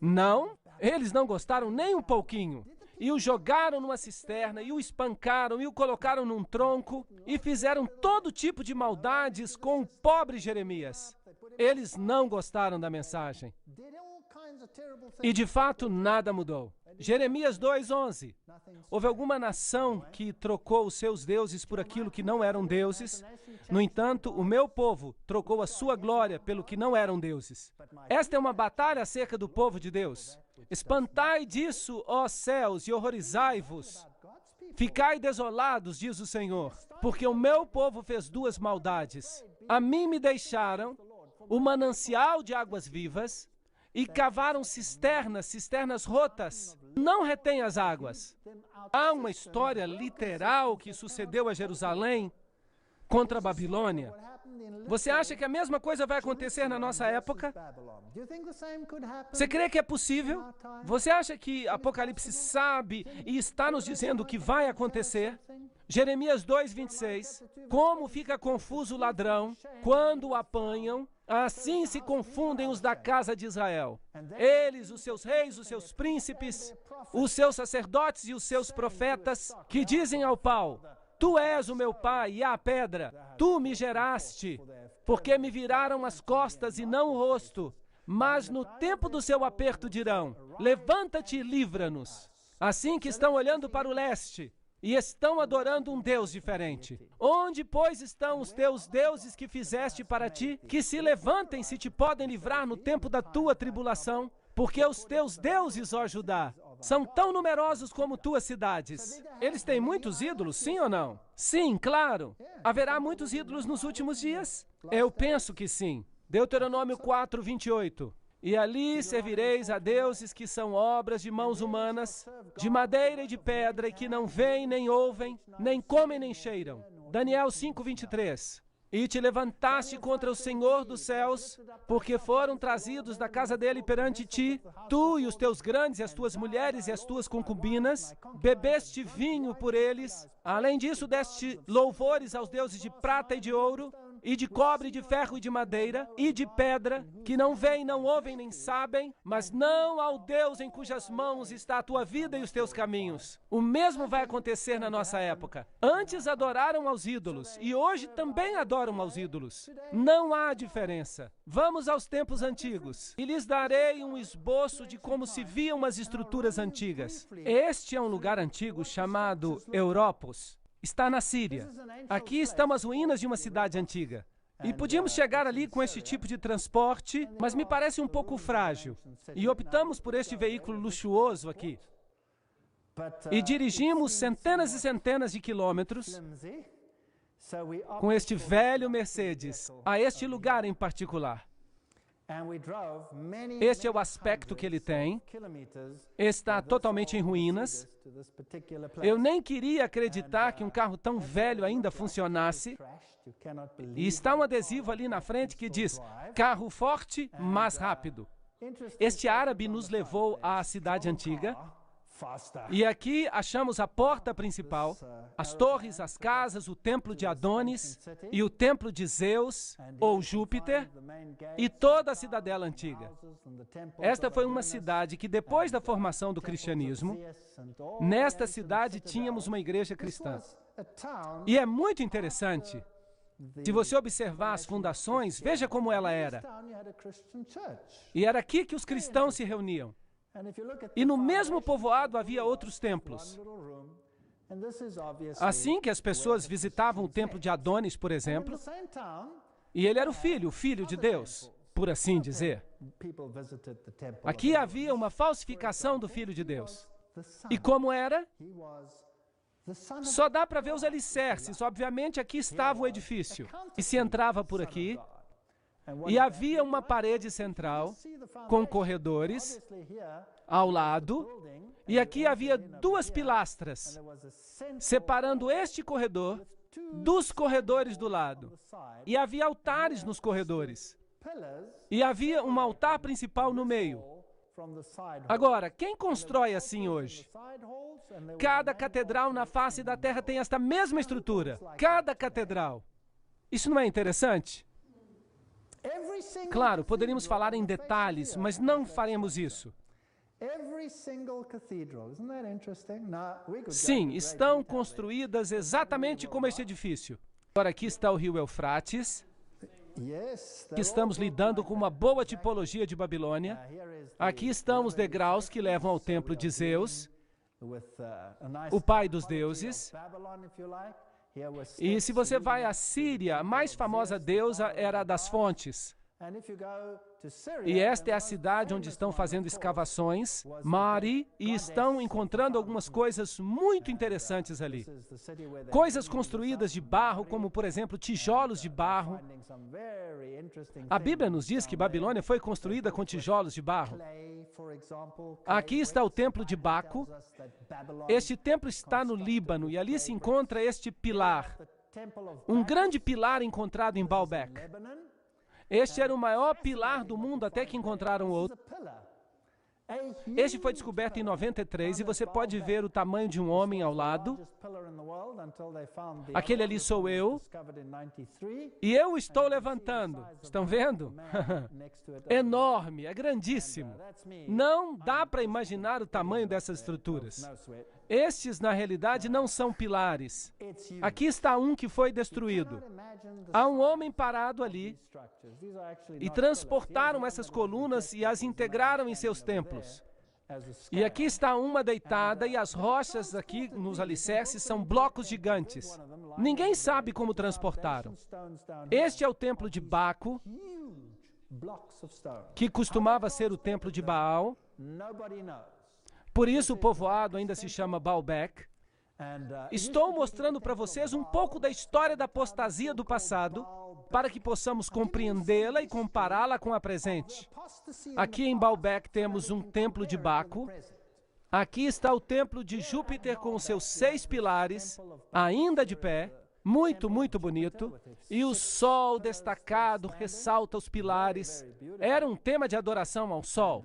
Não, eles não gostaram nem um pouquinho. E o jogaram numa cisterna, e o espancaram, e o colocaram num tronco, e fizeram todo tipo de maldades com o pobre Jeremias. Eles não gostaram da mensagem. E de fato nada mudou. Jeremias 2:11. Houve alguma nação que trocou os seus deuses por aquilo que não eram deuses? No entanto, o meu povo trocou a sua glória pelo que não eram deuses. Esta é uma batalha acerca do povo de Deus. Espantai disso, ó céus, e horrorizai-vos. Ficai desolados, diz o Senhor, porque o meu povo fez duas maldades. A mim me deixaram o manancial de águas vivas e cavaram cisternas rotas. Não retém as águas. Há uma história literal que sucedeu a Jerusalém contra a Babilônia. Você acha que a mesma coisa vai acontecer na nossa época? Você crê que é possível? Você acha que Apocalipse sabe e está nos dizendo que vai acontecer? Jeremias 2:26. Como fica confuso o ladrão quando o apanham, assim se confundem os da casa de Israel. Eles, os seus reis, os seus príncipes, os seus sacerdotes e os seus profetas, que dizem ao pau: Tu és o meu pai, e à pedra, tu me geraste, porque me viraram as costas e não o rosto. Mas no tempo do seu aperto dirão: Levanta-te e livra-nos. Assim que estão olhando para o leste e estão adorando um Deus diferente. Onde, pois, estão os teus deuses que fizeste para ti, que se levantem se te podem livrar no tempo da tua tribulação? Porque os teus deuses, ó Judá, são tão numerosos como tuas cidades. Eles têm muitos ídolos, sim ou não? Sim, claro. Haverá muitos ídolos nos últimos dias? Eu penso que sim. Deuteronômio 4:28. E ali servireis a deuses que são obras de mãos humanas, de madeira e de pedra, e que não veem, nem ouvem, nem comem, nem cheiram. Daniel 5:23. E te levantaste contra o Senhor dos céus, porque foram trazidos da casa dele perante ti, tu e os teus grandes, e as tuas mulheres e as tuas concubinas, bebeste vinho por eles. Além disso, deste louvores aos deuses de prata e de ouro, e de cobre, de ferro e de madeira, e de pedra, que não veem, não ouvem, nem sabem, mas não ao Deus em cujas mãos está a tua vida e os teus caminhos. O mesmo vai acontecer na nossa época. Antes adoraram aos ídolos, e hoje também adoram aos ídolos. Não há diferença. Vamos aos tempos antigos, e lhes darei um esboço de como se viam as estruturas antigas. Este é um lugar antigo chamado Europos. Está na Síria. Aqui estão as ruínas de uma cidade antiga. E podíamos chegar ali com este tipo de transporte, mas me parece um pouco frágil. E optamos por este veículo luxuoso aqui. E dirigimos centenas e centenas de quilômetros com este velho Mercedes a este lugar em particular. Este é o aspecto que ele tem. Está totalmente em ruínas. Eu nem queria acreditar que um carro tão velho ainda funcionasse. E está um adesivo ali na frente que diz: carro forte, mas rápido. Este árabe nos levou à cidade antiga. E aqui achamos a porta principal, as torres, as casas, o templo de Adonis e o templo de Zeus, ou Júpiter, e toda a cidadela antiga. Esta foi uma cidade que, depois da formação do cristianismo, nesta cidade tínhamos uma igreja cristã. E é muito interessante. Se você observar as fundações, veja como ela era. E era aqui que os cristãos se reuniam. E no mesmo povoado havia outros templos. Assim que as pessoas visitavam o templo de Adonis, por exemplo, e ele era o filho de Deus, por assim dizer. Aqui havia uma falsificação do Filho de Deus. E como era? Só dá para ver os alicerces. Obviamente, aqui estava o edifício. E se entrava por aqui, e havia uma parede central com corredores ao lado, e aqui havia duas pilastras separando este corredor dos corredores do lado. E havia altares nos corredores. E havia um altar principal no meio. Agora, quem constrói assim hoje? Cada catedral na face da terra tem esta mesma estrutura. Cada catedral. Isso não é interessante? Claro, poderíamos falar em detalhes, mas não faremos isso. Sim, estão construídas exatamente como este edifício. Agora aqui está o rio Eufrates. que estamos lidando com uma boa tipologia de Babilônia. Aqui estão os degraus que levam ao templo de Zeus, o pai dos deuses. E se você vai à Síria, a mais famosa deusa era a das fontes. E esta é a cidade onde estão fazendo escavações, Mari, e estão encontrando algumas coisas muito interessantes ali. Coisas construídas de barro, como, por exemplo, tijolos de barro. A Bíblia nos diz que Babilônia foi construída com tijolos de barro. Aqui está o templo de Baco. Este templo está no Líbano, e ali se encontra este pilar. Um grande pilar encontrado em Baalbek. Este era o maior pilar do mundo até que encontraram outro. Este foi descoberto em 93 e você pode ver o tamanho de um homem ao lado. Aquele ali sou eu. E eu estou levantando. Estão vendo? Enorme, é grandíssimo. Não dá para imaginar o tamanho dessas estruturas. Estes, na realidade, não são pilares. Aqui está um que foi destruído. Há um homem parado ali e transportaram essas colunas e as integraram em seus templos. E aqui está uma deitada e as rochas aqui nos alicerces são blocos gigantes. Ninguém sabe como transportaram. Este é o templo de Baco, que costumava ser o templo de Baal. Por isso o povoado ainda se chama Baalbek. Estou mostrando para vocês um pouco da história da apostasia do passado, para que possamos compreendê-la e compará-la com a presente. Aqui em Baalbek temos um templo de Baco. Aqui está o templo de Júpiter com os seus 6 pilares, ainda de pé. Muito, muito bonito. E o sol destacado ressalta os pilares. Era um tema de adoração ao sol.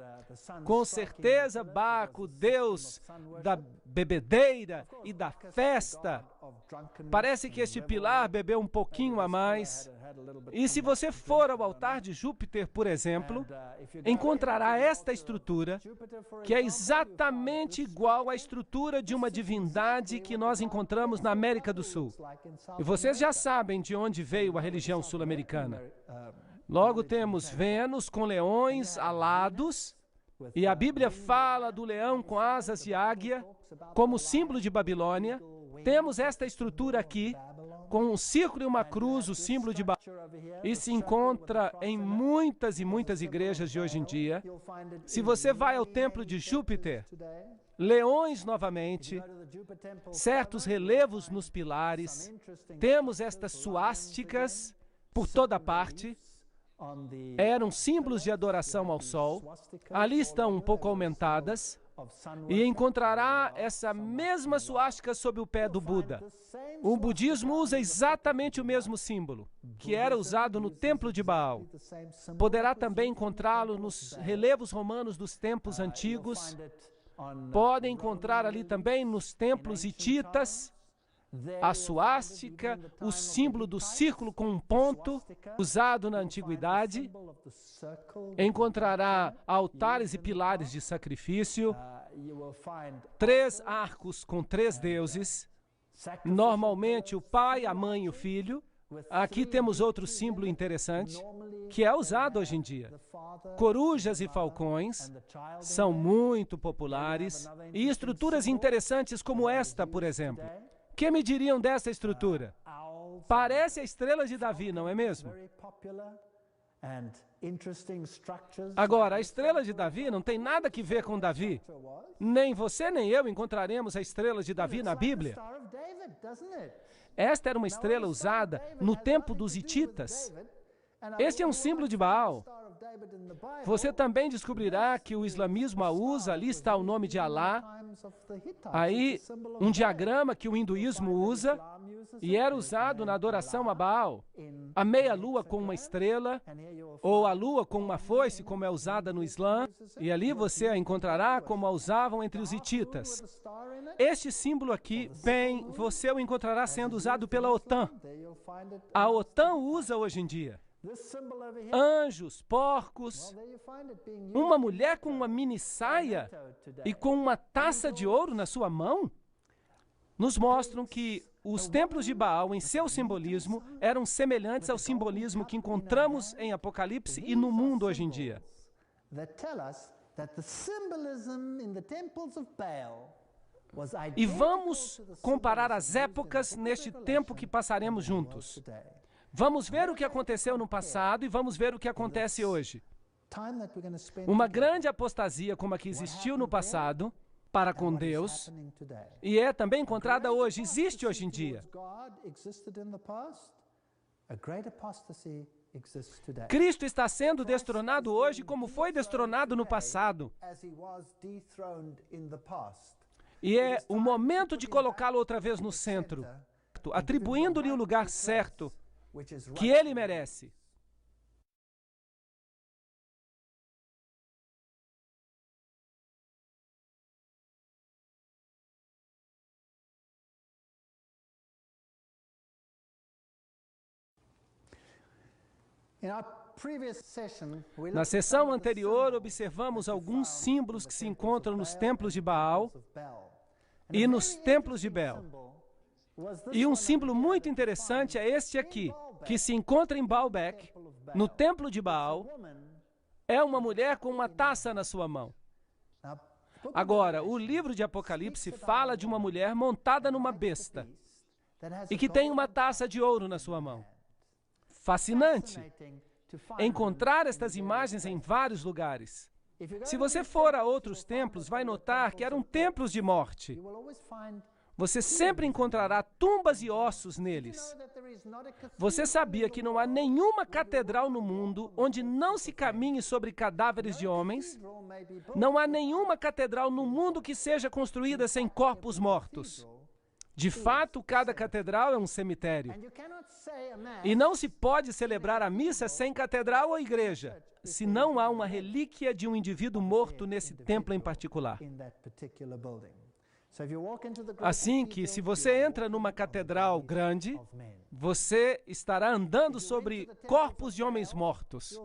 Com certeza, Baco, deus da bebedeira e da festa. Parece que este pilar bebeu um pouquinho a mais. E se você for ao altar de Júpiter, por exemplo, encontrará esta estrutura, que é exatamente igual à estrutura de uma divindade que nós encontramos na América do Sul. E vocês já sabem de onde veio a religião sul-americana. Logo temos Vênus com leões alados, e a Bíblia fala do leão com asas de águia como símbolo de Babilônia. Temos esta estrutura aqui, com um círculo e uma cruz, o símbolo de Babilônia, e se encontra em muitas e muitas igrejas de hoje em dia. Se você vai ao templo de Júpiter, leões novamente, certos relevos nos pilares, temos estas suásticas por toda parte. Eram símbolos de adoração ao sol. Ali estão um pouco aumentadas. E encontrará essa mesma suástica sob o pé do Buda. O budismo usa exatamente o mesmo símbolo, que era usado no templo de Baal. Poderá também encontrá-lo nos relevos romanos dos templos antigos. Pode encontrar ali também nos templos hititas a suástica, o símbolo do círculo com um ponto, usado na antiguidade. Encontrará altares e pilares de sacrifício, 3 arcos com 3 deuses, normalmente o pai, a mãe e o filho. Aqui temos outro símbolo interessante, que é usado hoje em dia. Corujas e falcões são muito populares, e estruturas interessantes como esta, por exemplo. O que me diriam dessa estrutura? Parece a estrela de Davi, não é mesmo? Agora, a estrela de Davi não tem nada que ver com Davi. Nem você nem eu encontraremos a estrela de Davi na Bíblia. Esta era uma estrela usada no tempo dos hititas. Este é um símbolo de Baal. Você também descobrirá que o islamismo a usa, ali está o nome de Alá. Aí, um diagrama que o hinduísmo usa, e era usado na adoração a Baal. A meia-lua com uma estrela, ou a lua com uma foice, como é usada no Islã, e ali você a encontrará como a usavam entre os hititas. Este símbolo aqui, bem, você o encontrará sendo usado pela OTAN. A OTAN usa hoje em dia. Anjos, porcos, uma mulher com uma mini saia e com uma taça de ouro na sua mão. nos mostram que os templos de Baal, em seu simbolismo, eram semelhantes ao simbolismo que encontramos em Apocalipse e no mundo hoje em dia. E vamos comparar as épocas neste tempo que passaremos juntos. Vamos ver o que aconteceu no passado e vamos ver o que acontece hoje. Uma grande apostasia como a que existiu no passado para com Deus e é também encontrada hoje, existe hoje em dia. Cristo está sendo destronado hoje como foi destronado no passado. E é o momento de colocá-lo outra vez no centro, atribuindo-lhe o lugar certo que ele merece. Na sessão anterior, observamos alguns símbolos que se encontram nos templos de Baal e nos templos de Bel. E um símbolo muito interessante é este aqui, que se encontra em Baalbek, no templo de Baal, é uma mulher com uma taça na sua mão. Agora, o livro de Apocalipse fala de uma mulher montada numa besta e que tem uma taça de ouro na sua mão. Fascinante encontrar estas imagens em vários lugares. Se você for a outros templos, vai notar que eram templos de morte. Você sempre encontrará tumbas e ossos neles. Você sabia que não há nenhuma catedral no mundo onde não se caminhe sobre cadáveres de homens? Não há nenhuma catedral no mundo que seja construída sem corpos mortos. De fato, cada catedral é um cemitério. E não se pode celebrar a missa sem catedral ou igreja, se não há uma relíquia de um indivíduo morto nesse templo em particular. Assim que, se você entra numa catedral grande, você estará andando sobre corpos de homens mortos.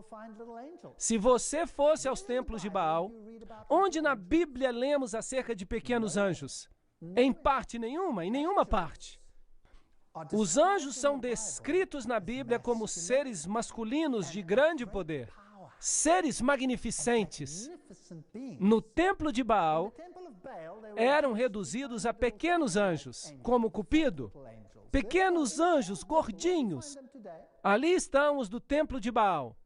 Se você fosse aos templos de Baal, onde na Bíblia lemos acerca de pequenos anjos? Em parte nenhuma, em nenhuma parte. Os anjos são descritos na Bíblia como seres masculinos de grande poder, seres magnificentes. No templo de Baal, eram reduzidos a pequenos anjos, como Cupido, pequenos anjos gordinhos. Ali estão os do templo de Baal.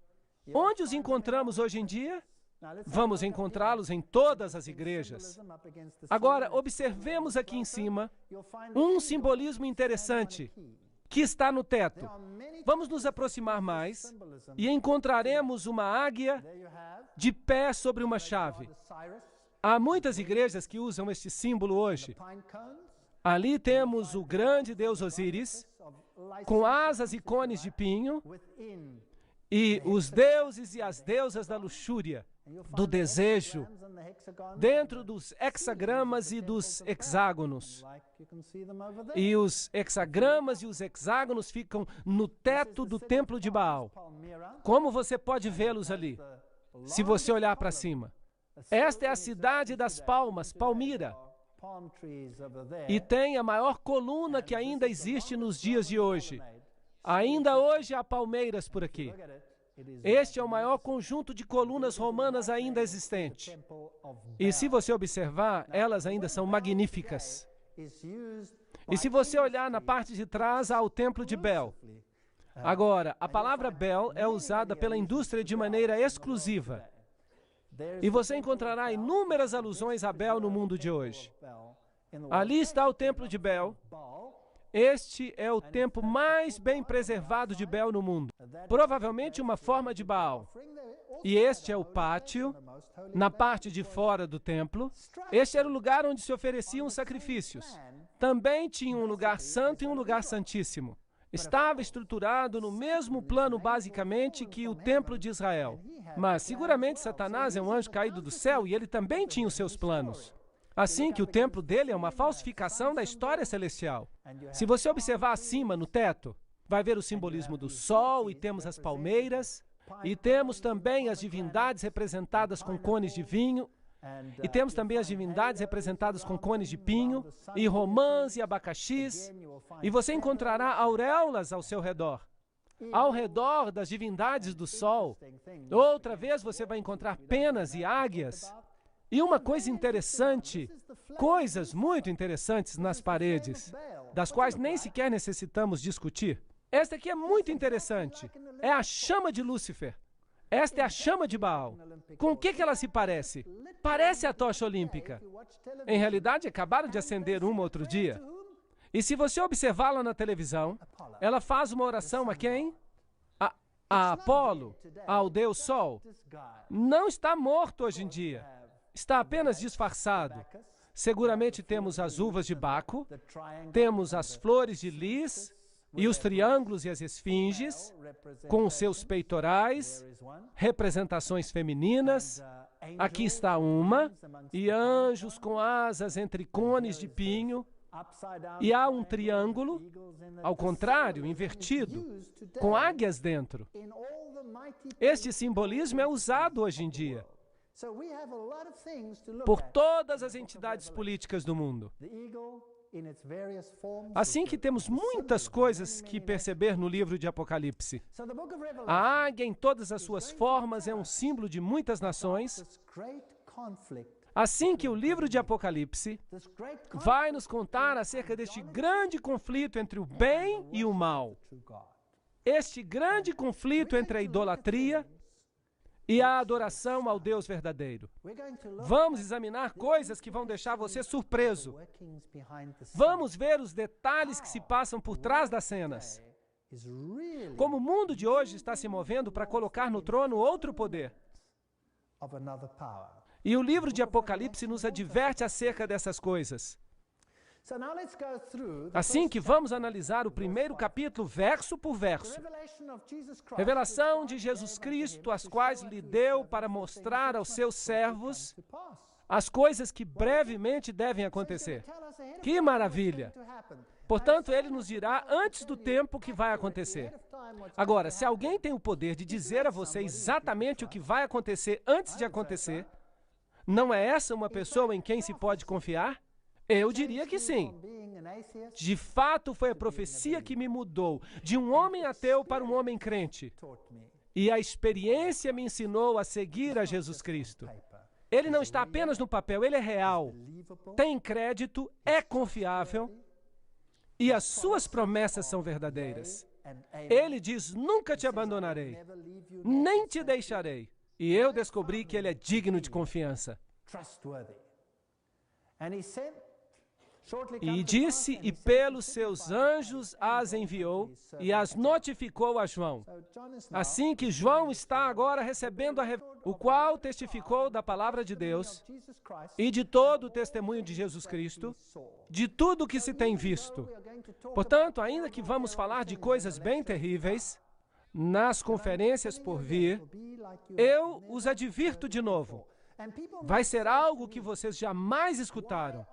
Onde os encontramos hoje em dia? Vamos encontrá-los em todas as igrejas. Agora, observemos aqui em cima um simbolismo interessante que está no teto. Vamos nos aproximar mais e encontraremos uma águia de pé sobre uma chave. Há muitas igrejas que usam este símbolo hoje. Ali temos o grande deus Osíris, com asas e cones de pinho, e os deuses e as deusas da luxúria, do desejo, dentro dos hexagramas e dos hexágonos. E os hexagramas e os hexágonos ficam no teto do templo de Baal. Como você pode vê-los ali, se você olhar para cima? Esta é a cidade das palmas, Palmira. E tem a maior coluna que ainda existe nos dias de hoje. Ainda hoje há palmeiras por aqui. Este é o maior conjunto de colunas romanas ainda existente. E se você observar, elas ainda são magníficas. E se você olhar na parte de trás, há o templo de Bel. Agora, a palavra Bel é usada pela indústria de maneira exclusiva. E você encontrará inúmeras alusões a Bel no mundo de hoje. Ali está o templo de Bel. Este é o templo mais bem preservado de Bel no mundo. Provavelmente uma forma de Baal. E este é o pátio, na parte de fora do templo. Este era o lugar onde se ofereciam sacrifícios. Também tinha um lugar santo e um lugar santíssimo. Estava estruturado no mesmo plano, basicamente, que o templo de Israel. Mas, seguramente, Satanás é um anjo caído do céu e ele também tinha os seus planos. Assim que o templo dele é uma falsificação da história celestial. Se você observar acima, no teto, vai ver o simbolismo do sol, e temos as palmeiras, e temos também as divindades representadas com cones de vinho, E temos também as divindades representadas com cones de pinho, e romãs e abacaxis, e você encontrará auréolas ao seu redor. Ao redor das divindades do sol. Outra vez você vai encontrar penas e águias. E uma coisa interessante, coisas muito interessantes nas paredes, das quais nem sequer necessitamos discutir. Esta aqui é muito interessante. É a chama de Lúcifer. Esta é a chama de Baal. Com o que ela se parece? Parece a tocha olímpica. Em realidade, acabaram de acender uma outro dia. E se você observá-la na televisão, ela faz uma oração a quem? A Apolo, ao Deus Sol. Não está morto hoje em dia. Está apenas disfarçado. Seguramente temos as uvas de Baco, temos as flores de lis e os triângulos e as esfinges, com os seus peitorais, representações femininas. Aqui está uma, e anjos com asas entre cones de pinho. E há um triângulo, ao contrário, invertido, com águias dentro. Este simbolismo é usado hoje em dia por todas as entidades políticas do mundo. Assim que temos muitas coisas que perceber no livro de Apocalipse. A águia, em todas as suas formas, é um símbolo de muitas nações. Assim que o livro de Apocalipse vai nos contar acerca deste grande conflito entre o bem e o mal. Este grande conflito entre a idolatria e a adoração ao Deus verdadeiro. Vamos examinar coisas que vão deixar você surpreso. Vamos ver os detalhes que se passam por trás das cenas. Como o mundo de hoje está se movendo para colocar no trono outro poder. E o livro de Apocalipse nos adverte acerca dessas coisas. Assim que vamos analisar o primeiro capítulo, verso por verso. Revelação de Jesus Cristo, as quais lhe deu para mostrar aos seus servos as coisas que brevemente devem acontecer. Que maravilha! Portanto, ele nos dirá antes do tempo o que vai acontecer. Agora, se alguém tem o poder de dizer a você exatamente o que vai acontecer antes de acontecer, não é essa uma pessoa em quem se pode confiar? Eu diria que sim. De fato, foi a profecia que me mudou, de um homem ateu para um homem crente. E a experiência me ensinou a seguir a Jesus Cristo. Ele não está apenas no papel, ele é real. Tem crédito, é confiável e as suas promessas são verdadeiras. Ele diz, nunca te abandonarei, nem te deixarei. E eu descobri que ele é digno de confiança. E disse, e pelos seus anjos as enviou e as notificou a João. Assim que João está agora recebendo o qual testificou da palavra de Deus e de todo o testemunho de Jesus Cristo, de tudo o que se tem visto. Portanto, ainda que vamos falar de coisas bem terríveis, nas conferências por vir, eu os advirto de novo. Vai ser algo que vocês jamais escutaram.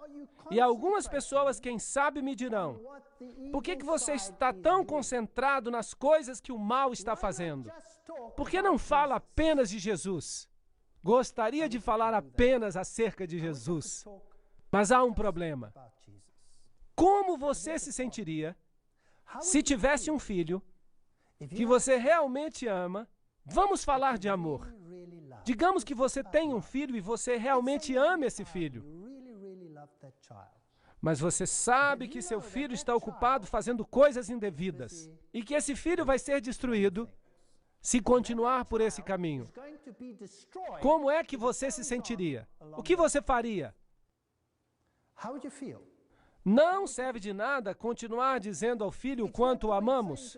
E algumas pessoas, quem sabe, me dirão, por que você está tão concentrado nas coisas que o mal está fazendo? Por que não fala apenas de Jesus? Gostaria de falar apenas acerca de Jesus. Mas há um problema. Como você se sentiria se tivesse um filho que você realmente ama? Vamos falar de amor. Digamos que você tem um filho e você realmente ama esse filho. Mas você sabe que seu filho está ocupado fazendo coisas indevidas e que esse filho vai ser destruído se continuar por esse caminho. Como é que você se sentiria? O que você faria? Não serve de nada continuar dizendo ao filho o quanto o amamos,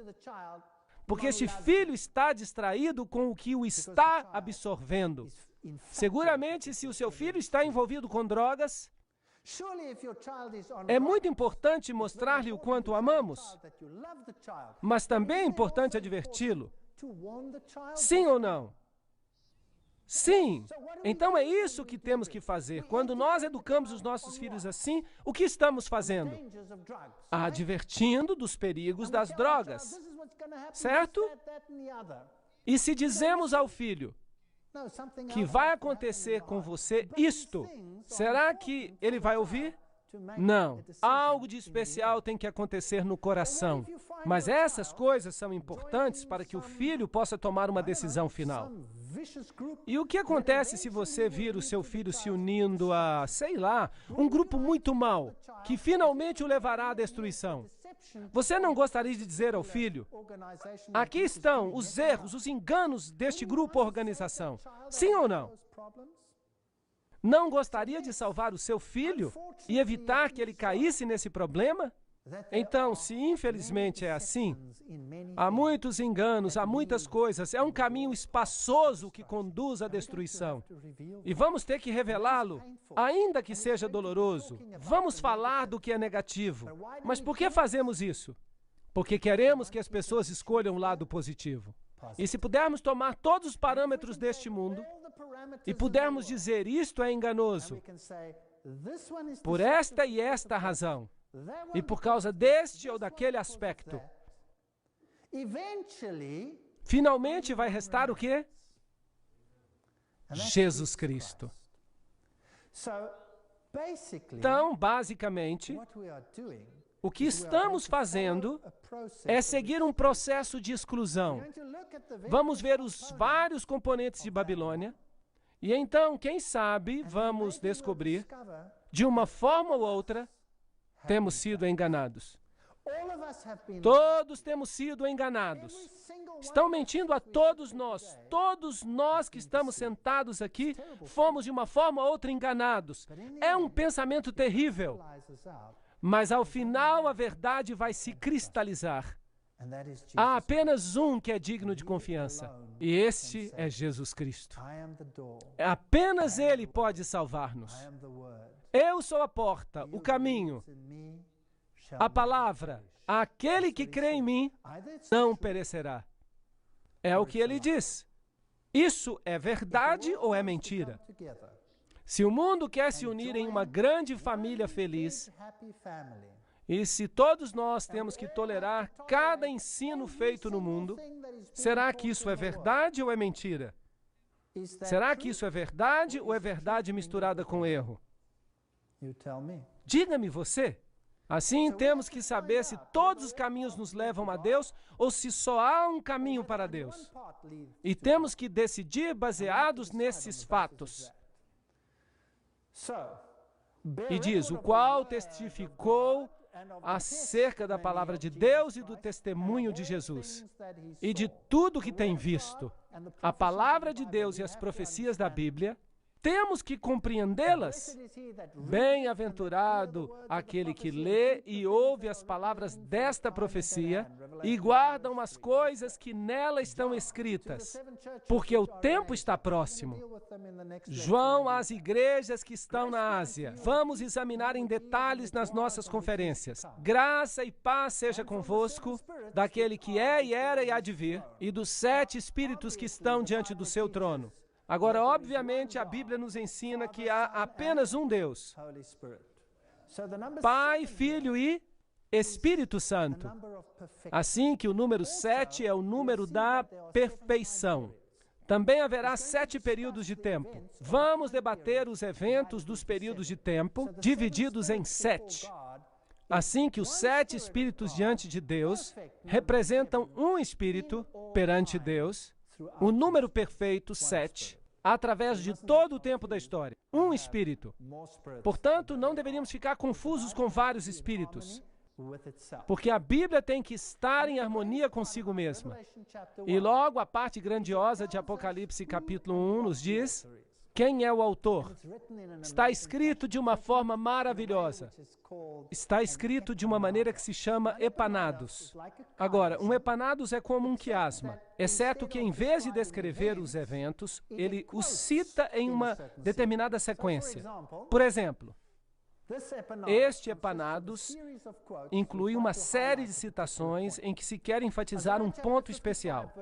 porque este filho está distraído com o que o está absorvendo. Seguramente, se o seu filho está envolvido com drogas, é muito importante mostrar-lhe o quanto o amamos, mas também é importante adverti-lo. Sim ou não? Sim. Então é isso que temos que fazer. Quando nós educamos os nossos filhos assim, o que estamos fazendo? Advertindo dos perigos das drogas. Certo? E se dizemos ao filho, que vai acontecer com você isto. Será que ele vai ouvir? Não. Algo de especial tem que acontecer no coração. Mas essas coisas são importantes para que o filho possa tomar uma decisão final. E o que acontece se você vir o seu filho se unindo a, sei lá, um grupo muito mau, que finalmente o levará à destruição? Você não gostaria de dizer ao filho: aqui estão os erros, os enganos deste grupo ou organização? Sim ou não? Não gostaria de salvar o seu filho e evitar que ele caísse nesse problema? Então, se infelizmente é assim, há muitos enganos, há muitas coisas, é um caminho espaçoso que conduz à destruição. E vamos ter que revelá-lo, ainda que seja doloroso. Vamos falar do que é negativo. Mas por que fazemos isso? Porque queremos que as pessoas escolham o lado positivo. E se pudermos tomar todos os parâmetros deste mundo e pudermos dizer isto é enganoso, por esta e esta razão, e por causa deste ou daquele aspecto, finalmente vai restar o quê? Jesus Cristo. Então, basicamente, o que estamos fazendo é seguir um processo de exclusão. Vamos ver os vários componentes de Babilônia, e então, quem sabe, vamos descobrir, de uma forma ou outra, temos sido enganados. Todos temos sido enganados. Estão mentindo a todos nós. Todos nós que estamos sentados aqui fomos de uma forma ou outra enganados. É um pensamento terrível. Mas ao final a verdade vai se cristalizar. Há apenas um que é digno de confiança. E este é Jesus Cristo. Apenas Ele pode salvar-nos. Eu sou a porta, o caminho, a palavra. Aquele que crê em mim não perecerá. É o que ele diz. Isso é verdade ou é mentira? Se o mundo quer se unir em uma grande família feliz, e se todos nós temos que tolerar cada ensino feito no mundo, será que isso é verdade ou é mentira? Será que isso é verdade ou é verdade misturada com erro? Diga-me você. Assim, temos que saber se todos os caminhos nos levam a Deus ou se só há um caminho para Deus. E temos que decidir baseados nesses fatos. E diz, o qual testificou acerca da palavra de Deus e do testemunho de Jesus, e de tudo que tem visto. A palavra de Deus e as profecias da Bíblia, temos que compreendê-las. Bem-aventurado aquele que lê e ouve as palavras desta profecia e guardam as coisas que nela estão escritas, porque o tempo está próximo. João às igrejas que estão na Ásia. Vamos examinar em detalhes nas nossas conferências. Graça e paz seja convosco, daquele que é e era e há de vir, e dos 7 espíritos que estão diante do seu trono. Agora, obviamente, a Bíblia nos ensina que há apenas um Deus, Pai, Filho e Espírito Santo. Assim que o número 7 é o número da perfeição. Também haverá 7 períodos de tempo. Vamos debater os eventos dos períodos de tempo, divididos em 7. Assim que os 7 espíritos diante de Deus representam um espírito perante Deus, o número perfeito, 7, através de todo o tempo da história. Um espírito. Portanto, não deveríamos ficar confusos com vários espíritos, porque a Bíblia tem que estar em harmonia consigo mesma. E logo a parte grandiosa de Apocalipse capítulo 1 nos diz quem é o autor. Está escrito de uma forma maravilhosa. Está escrito de uma maneira que se chama epanados. Agora, um epanados é como um quiasma, exceto que em vez de descrever os eventos, ele os cita em uma determinada sequência. Por exemplo, este epanados inclui uma série de citações em que se quer enfatizar um ponto especial.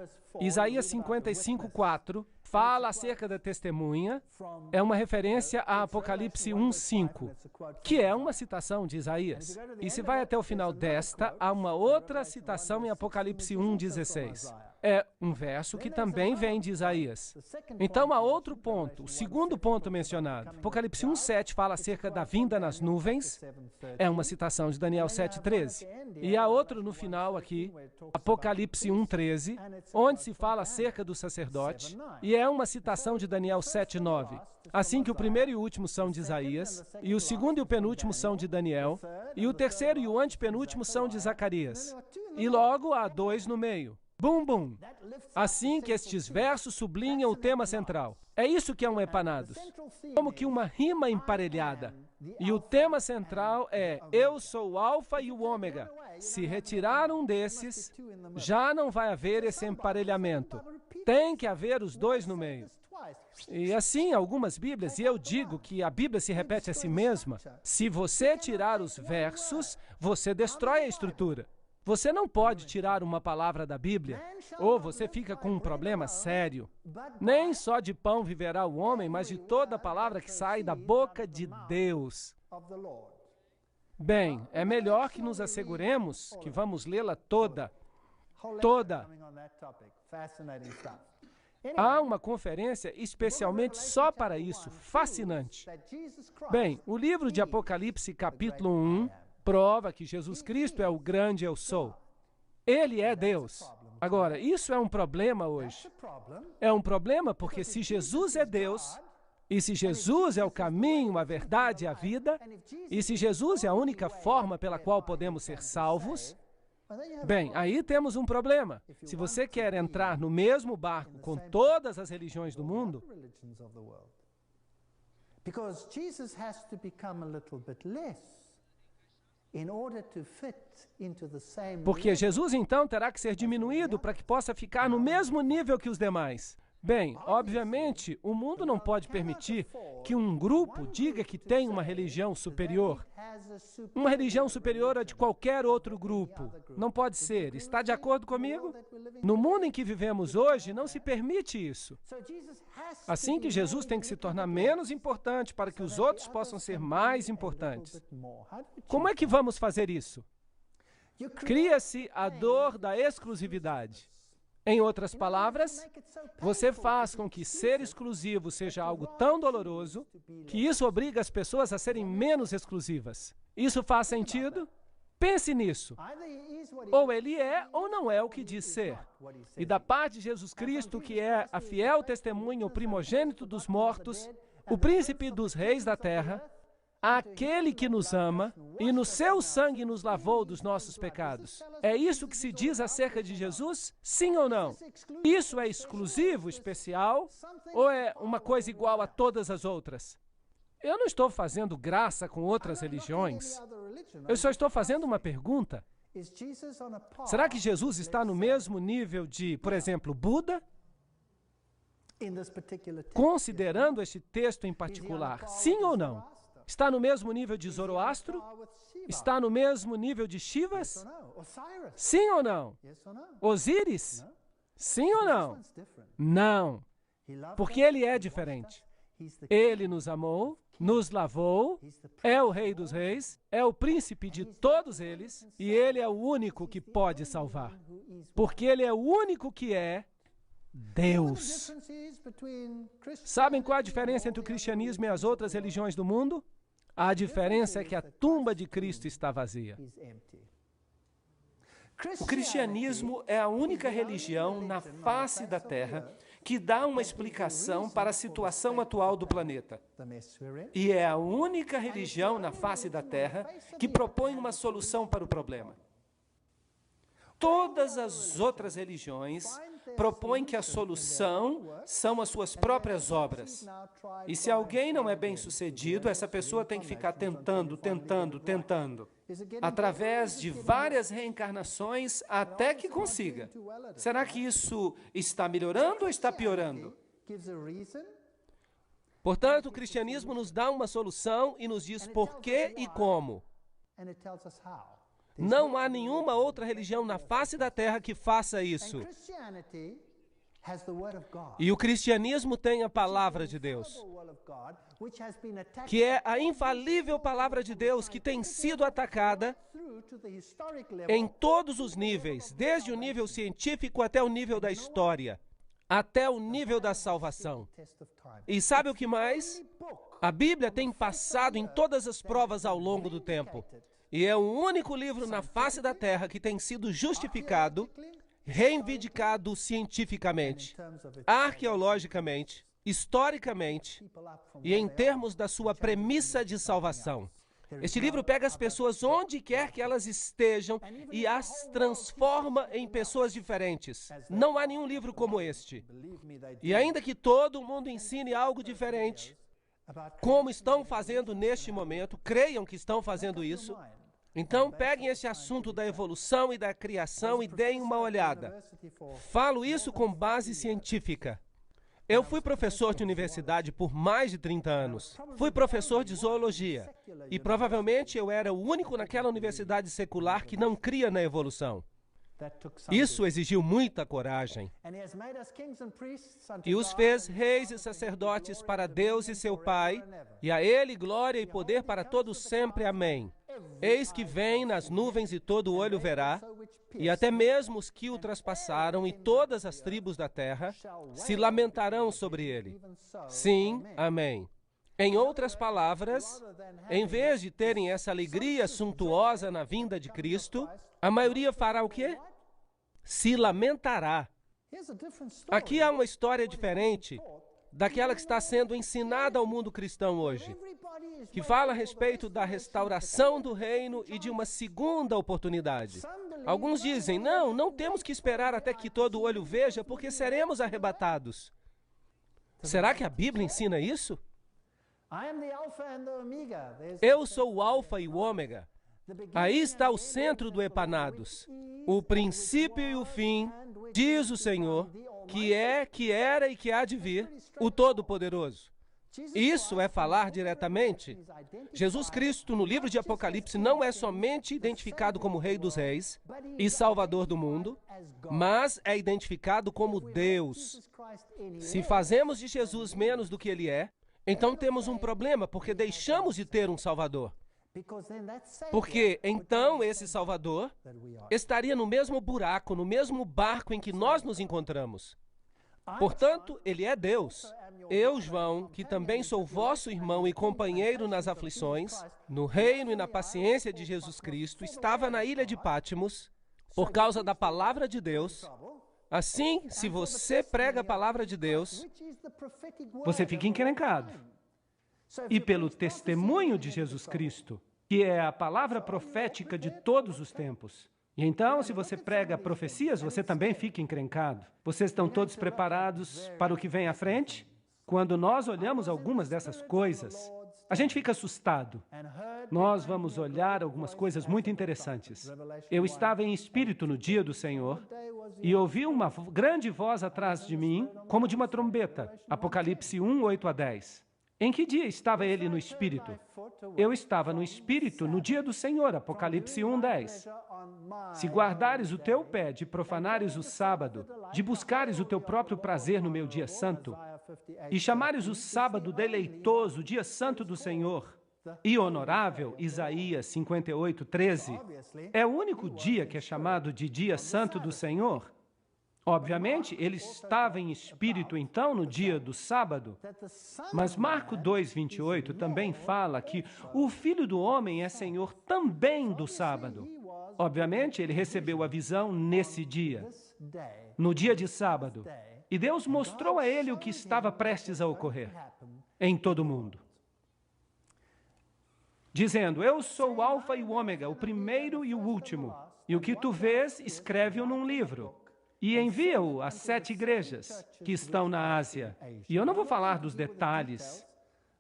Isaías 55:4 fala acerca da testemunha, é uma referência a Apocalipse 1:5, que é uma citação de Isaías. E se vai até o final desta, há uma outra citação em Apocalipse 1:16. é um verso que também vem de Isaías. Então, há outro ponto, o segundo ponto mencionado. Apocalipse 1:7 fala acerca da vinda nas nuvens, é uma citação de Daniel 7:13. E há outro no final aqui, Apocalipse 1:13, onde se fala acerca do sacerdote, e é uma citação de Daniel 7:9. Assim que o primeiro e o último são de Isaías, e o segundo e o penúltimo são de Daniel, e o terceiro e o antepenúltimo são de Zacarias. E logo há 2 no meio. Bum, bum. Assim que estes versos sublinham o tema central. É isso que é um Epanados. Como que uma rima emparelhada. E o tema central é: eu sou o Alfa e o Ômega. Se retirar um desses, já não vai haver esse emparelhamento. Tem que haver os 2 no meio. E assim, algumas Bíblias, e eu digo que a Bíblia se repete a si mesma, se você tirar os versos, você destrói a estrutura. Você não pode tirar uma palavra da Bíblia, ou você fica com um problema sério. Nem só de pão viverá o homem, mas de toda palavra que sai da boca de Deus. Bem, é melhor que nos asseguremos que vamos lê-la toda. Toda. Há uma conferência especialmente só para isso, fascinante. Bem, o livro de Apocalipse, capítulo 1, prova que Jesus Cristo é o grande eu sou. Ele é Deus. Agora, isso é um problema hoje. É um problema porque se Jesus é Deus, e se Jesus é o caminho, a verdade e a vida, e se Jesus é a única forma pela qual podemos ser salvos, bem, aí temos um problema. Se você quer entrar no mesmo barco com todas as religiões do mundo, because Jesus has to become a little bit less. Porque Jesus, então, terá que ser diminuído para que possa ficar no mesmo nível que os demais. Bem, obviamente, o mundo não pode permitir que um grupo diga que tem uma religião superior. Uma religião superior a de qualquer outro grupo. Não pode ser. Está de acordo comigo? No mundo em que vivemos hoje, não se permite isso. Assim que Jesus tem que se tornar menos importante para que os outros possam ser mais importantes. Como é que vamos fazer isso? Cria-se a dor da exclusividade. Em outras palavras, você faz com que ser exclusivo seja algo tão doloroso que isso obriga as pessoas a serem menos exclusivas. Isso faz sentido? Pense nisso. Ou ele é ou não é o que diz ser. E da parte de Jesus Cristo, que é a fiel testemunha, o primogênito dos mortos, o príncipe dos reis da terra, aquele que nos ama e no seu sangue nos lavou dos nossos pecados. É isso que se diz acerca de Jesus? Sim ou não? Isso é exclusivo, especial, ou é uma coisa igual a todas as outras? Eu não estou fazendo graça com outras religiões. Eu só estou fazendo uma pergunta. Será que Jesus está no mesmo nível de, por exemplo, Buda? Considerando este texto em particular, sim ou não? Está no mesmo nível de Zoroastro? Está no mesmo nível de Shivas? Sim ou não? Osíris? Sim ou não? Não. Porque ele é diferente. Ele nos amou, nos lavou, é o Rei dos Reis, é o príncipe de todos eles, e ele é o único que pode salvar. Porque ele é o único que é Deus. Sabem qual a diferença entre o cristianismo e as outras religiões do mundo? A diferença é que a tumba de Cristo está vazia. O cristianismo é a única religião na face da Terra que dá uma explicação para a situação atual do planeta. E é a única religião na face da Terra que propõe uma solução para o problema. Todas as outras religiões propõem que a solução são as suas próprias obras. E se alguém não é bem-sucedido, essa pessoa tem que ficar tentando, através de várias reencarnações até que consiga. Será que isso está melhorando ou está piorando? Portanto, o cristianismo nos dá uma solução e nos diz por quê e como. Não há nenhuma outra religião na face da terra que faça isso. E o cristianismo tem a palavra de Deus. que é a infalível palavra de Deus que tem sido atacada em todos os níveis, desde o nível científico até o nível da história, até o nível da salvação. E sabe o que mais? A Bíblia tem passado em todas as provas ao longo do tempo. E é o único livro na face da Terra que tem sido justificado, reivindicado cientificamente, arqueologicamente, historicamente e em termos da sua premissa de salvação. Este livro pega as pessoas onde quer que elas estejam e as transforma em pessoas diferentes. Não há nenhum livro como este. E ainda que todo mundo ensine algo diferente, como estão fazendo neste momento, creiam que estão fazendo isso, então peguem esse assunto da evolução e da criação e deem uma olhada. Falo isso com base científica. Eu fui professor de universidade por mais de 30 anos. Fui professor de zoologia. E provavelmente eu era o único naquela universidade secular que não cria na evolução. Isso exigiu muita coragem. E os fez reis e sacerdotes para Deus e seu Pai, e a Ele glória e poder para todos sempre. Amém. Eis que vem nas nuvens e todo olho verá, e até mesmo os que o traspassaram e todas as tribos da terra se lamentarão sobre ele. Sim, amém. Em outras palavras, em vez de terem essa alegria suntuosa na vinda de Cristo, a maioria fará o quê? Se lamentará. Aqui há uma história diferente daquela que está sendo ensinada ao mundo cristão hoje, que fala a respeito da restauração do reino e de uma segunda oportunidade. Alguns dizem, não temos que esperar até que todo olho veja, porque seremos arrebatados. Será que a Bíblia ensina isso? Eu sou o Alfa e o Ômega. Aí está o centro do Epanados, o princípio e o fim, diz o Senhor, que é, que era e que há de vir, o Todo-Poderoso. Isso é falar diretamente. Jesus Cristo, no livro de Apocalipse, não é somente identificado como Rei dos Reis e Salvador do mundo, mas é identificado como Deus. Se fazemos de Jesus menos do que Ele é, então temos um problema, porque deixamos de ter um Salvador. Porque então esse Salvador estaria no mesmo buraco, no mesmo barco em que nós nos encontramos. Portanto, Ele é Deus. Eu, João, que também sou vosso irmão e companheiro nas aflições, no reino e na paciência de Jesus Cristo, estava na ilha de Pátimos por causa da palavra de Deus. Assim, se você prega a palavra de Deus, você fica encrencado. E pelo testemunho de Jesus Cristo, que é a palavra profética de todos os tempos. E então, se você prega profecias, você também fica encrencado. Vocês estão todos preparados para o que vem à frente? Quando nós olhamos algumas dessas coisas, a gente fica assustado. Nós vamos olhar algumas coisas muito interessantes. Eu estava em espírito no dia do Senhor e ouvi uma grande voz atrás de mim, como de uma trombeta. Apocalipse 1, 8 a 10. Em que dia estava ele no Espírito? Eu estava no Espírito no dia do Senhor, Apocalipse 1, 10. Se guardares o teu pé de profanares o sábado, de buscares o teu próprio prazer no meu dia santo, e chamares o sábado deleitoso, dia santo do Senhor, e honorável, Isaías 58, 13, é o único dia que é chamado de dia santo do Senhor. Obviamente, ele estava em espírito, então, no dia do sábado. Mas Marcos 2, 28 também fala que o Filho do Homem é Senhor também do sábado. Obviamente, ele recebeu a visão nesse dia, no dia de sábado. E Deus mostrou a ele o que estava prestes a ocorrer em todo o mundo. Dizendo, eu sou o Alfa e o Ômega, o primeiro e o último. E o que tu vês, escreve-o num livro. E envia-o às 7 igrejas que estão na Ásia. E eu não vou falar dos detalhes,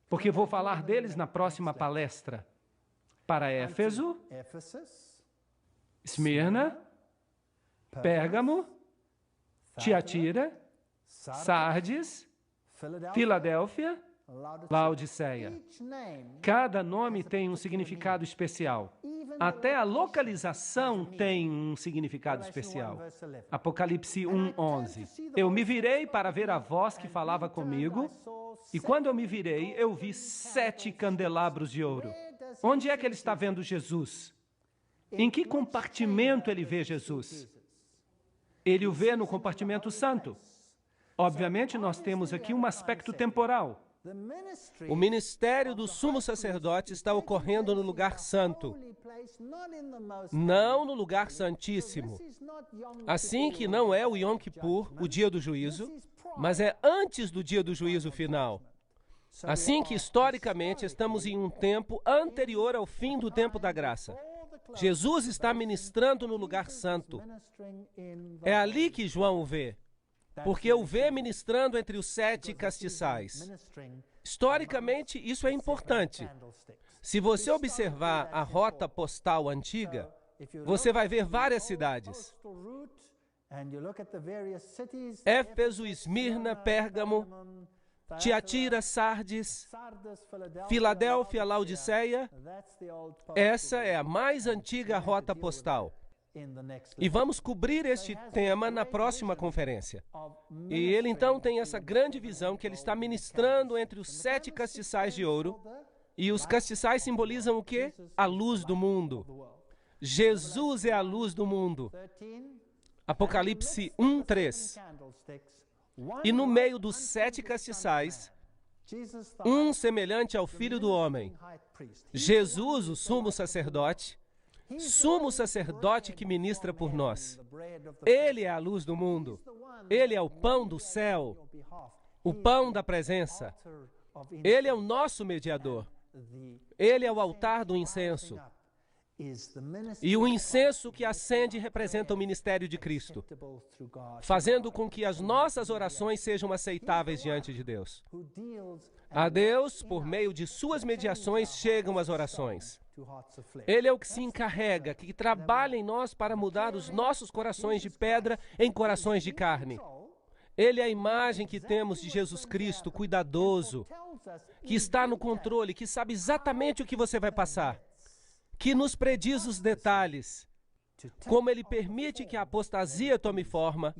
porque vou falar deles na próxima palestra. Para Éfeso, Esmirna, Pérgamo, Tiatira, Sardes, Filadélfia, Laodiceia. Cada nome tem um significado especial. Até a localização tem um significado especial. Apocalipse 1:11. Eu me virei para ver a voz que falava comigo, e quando eu me virei, eu vi 7 candelabros de ouro. Onde é que ele está vendo Jesus? Em que compartimento ele vê Jesus? Ele o vê no compartimento santo. Obviamente, nós temos aqui um aspecto temporal. O ministério do sumo sacerdote está ocorrendo no lugar santo, não no lugar santíssimo. Assim que não é o Yom Kippur, o dia do juízo, mas é antes do dia do juízo final. Assim que, historicamente, estamos em um tempo anterior ao fim do tempo da graça. Jesus está ministrando no lugar santo. É ali que João o vê, porque o vê ministrando entre os 7 castiçais. Historicamente, isso é importante. Se você observar a rota postal antiga, você vai ver várias cidades. Éfeso, Esmirna, Pérgamo, Tiatira, Sardes, Filadélfia, Laodiceia. Essa é a mais antiga rota postal. E vamos cobrir este tema na próxima conferência. E ele então tem essa grande visão que ele está ministrando entre os 7 castiçais de ouro. E os castiçais simbolizam o quê? A luz do mundo. Jesus é a luz do mundo. Apocalipse 1:3. E no meio dos 7 castiçais, um semelhante ao Filho do Homem. Jesus, o sumo sacerdote que ministra por nós. Ele é a luz do mundo. Ele é o pão do céu, o pão da presença. Ele é o nosso mediador. Ele é o altar do incenso. E o incenso que acende representa o ministério de Cristo, fazendo com que as nossas orações sejam aceitáveis diante de Deus. A Deus, por meio de suas mediações, chegam as orações. Ele é o que se encarrega, que trabalha em nós para mudar os nossos corações de pedra em corações de carne. Ele é a imagem que temos de Jesus Cristo, cuidadoso, que está no controle, que sabe exatamente o que você vai passar, que nos prediz os detalhes, como ele permite que a apostasia tome forma,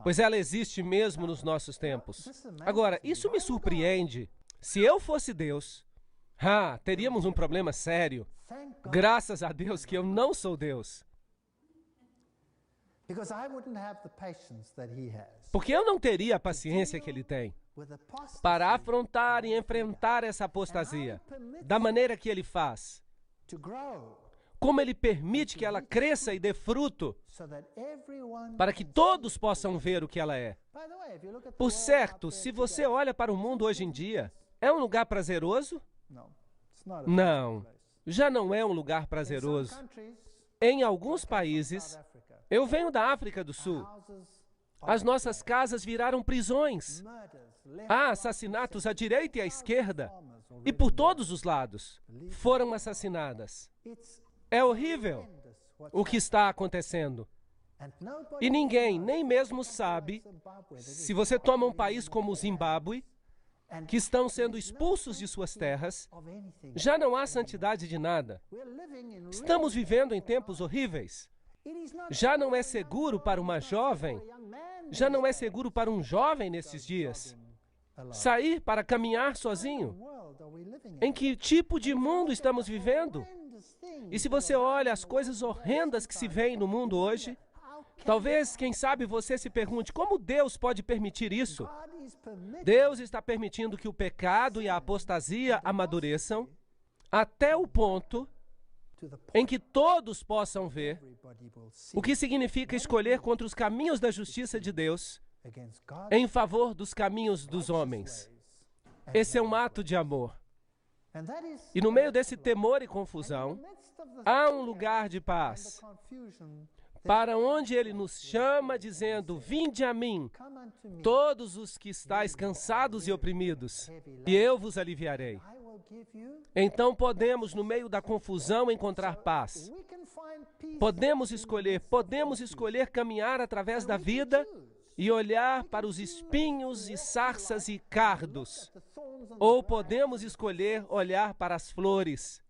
pois ela existe mesmo nos nossos tempos. Agora, isso me surpreende. Se eu fosse Deus, teríamos um problema sério. Graças a Deus que eu não sou Deus. Porque eu não teria a paciência que ele tem para afrontar e enfrentar essa apostasia da maneira que ele faz. Como ele permite que ela cresça e dê fruto, para que todos possam ver o que ela é. Por certo, se você olha para o mundo hoje em dia, é um lugar prazeroso? Não, já não é um lugar prazeroso. Em alguns países, eu venho da África do Sul, as nossas casas viraram prisões. Há assassinatos à direita e à esquerda, e por todos os lados foram assassinadas. É horrível o que está acontecendo. E ninguém, nem mesmo sabe, se você toma um país como o Zimbábue, que estão sendo expulsos de suas terras, já não há santidade de nada. Estamos vivendo em tempos horríveis. Já não é seguro para uma jovem, já não é seguro para um jovem nesses dias sair para caminhar sozinho. Em que tipo de mundo estamos vivendo? E se você olha as coisas horrendas que se veem no mundo hoje, talvez, quem sabe, você se pergunte, como Deus pode permitir isso? Deus está permitindo que o pecado e a apostasia amadureçam até o ponto em que todos possam ver o que significa escolher contra os caminhos da justiça de Deus em favor dos caminhos dos homens. Esse é um ato de amor. E no meio desse temor e confusão, há um lugar de paz, para onde ele nos chama, dizendo, vinde a mim, todos os que estáis cansados e oprimidos, e eu vos aliviarei. Então podemos, no meio da confusão, encontrar paz. Podemos escolher caminhar através da vida, e olhar para os espinhos e sarças e cardos. Ou podemos escolher olhar para as flores,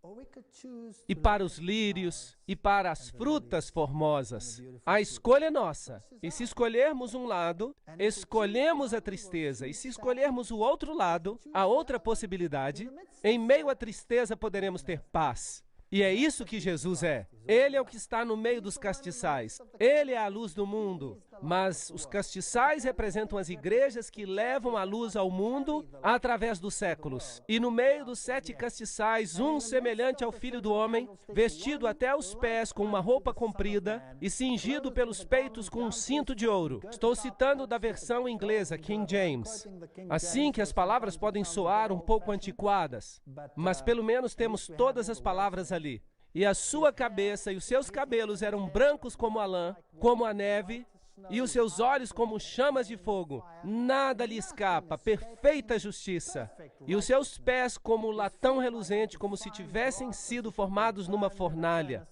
e para os lírios, e para as frutas formosas. A escolha é nossa. E se escolhermos um lado, escolhemos a tristeza. E se escolhermos o outro lado, a outra possibilidade, em meio à tristeza poderemos ter paz. E é isso que Jesus é. Ele é o que está no meio dos castiçais. Ele é a luz do mundo. Mas os castiçais representam as igrejas que levam a luz ao mundo através dos séculos. E no meio dos 7 castiçais, um semelhante ao Filho do Homem, vestido até os pés com uma roupa comprida e cingido pelos peitos com um cinto de ouro. Estou citando da versão inglesa, King James. Assim que as palavras podem soar um pouco antiquadas, mas pelo menos temos todas as palavras ali. E a sua cabeça e os seus cabelos eram brancos como a lã, como a neve, e os seus olhos como chamas de fogo. Nada lhe escapa, perfeita justiça. E os seus pés como latão reluzente, como se tivessem sido formados numa fornalha.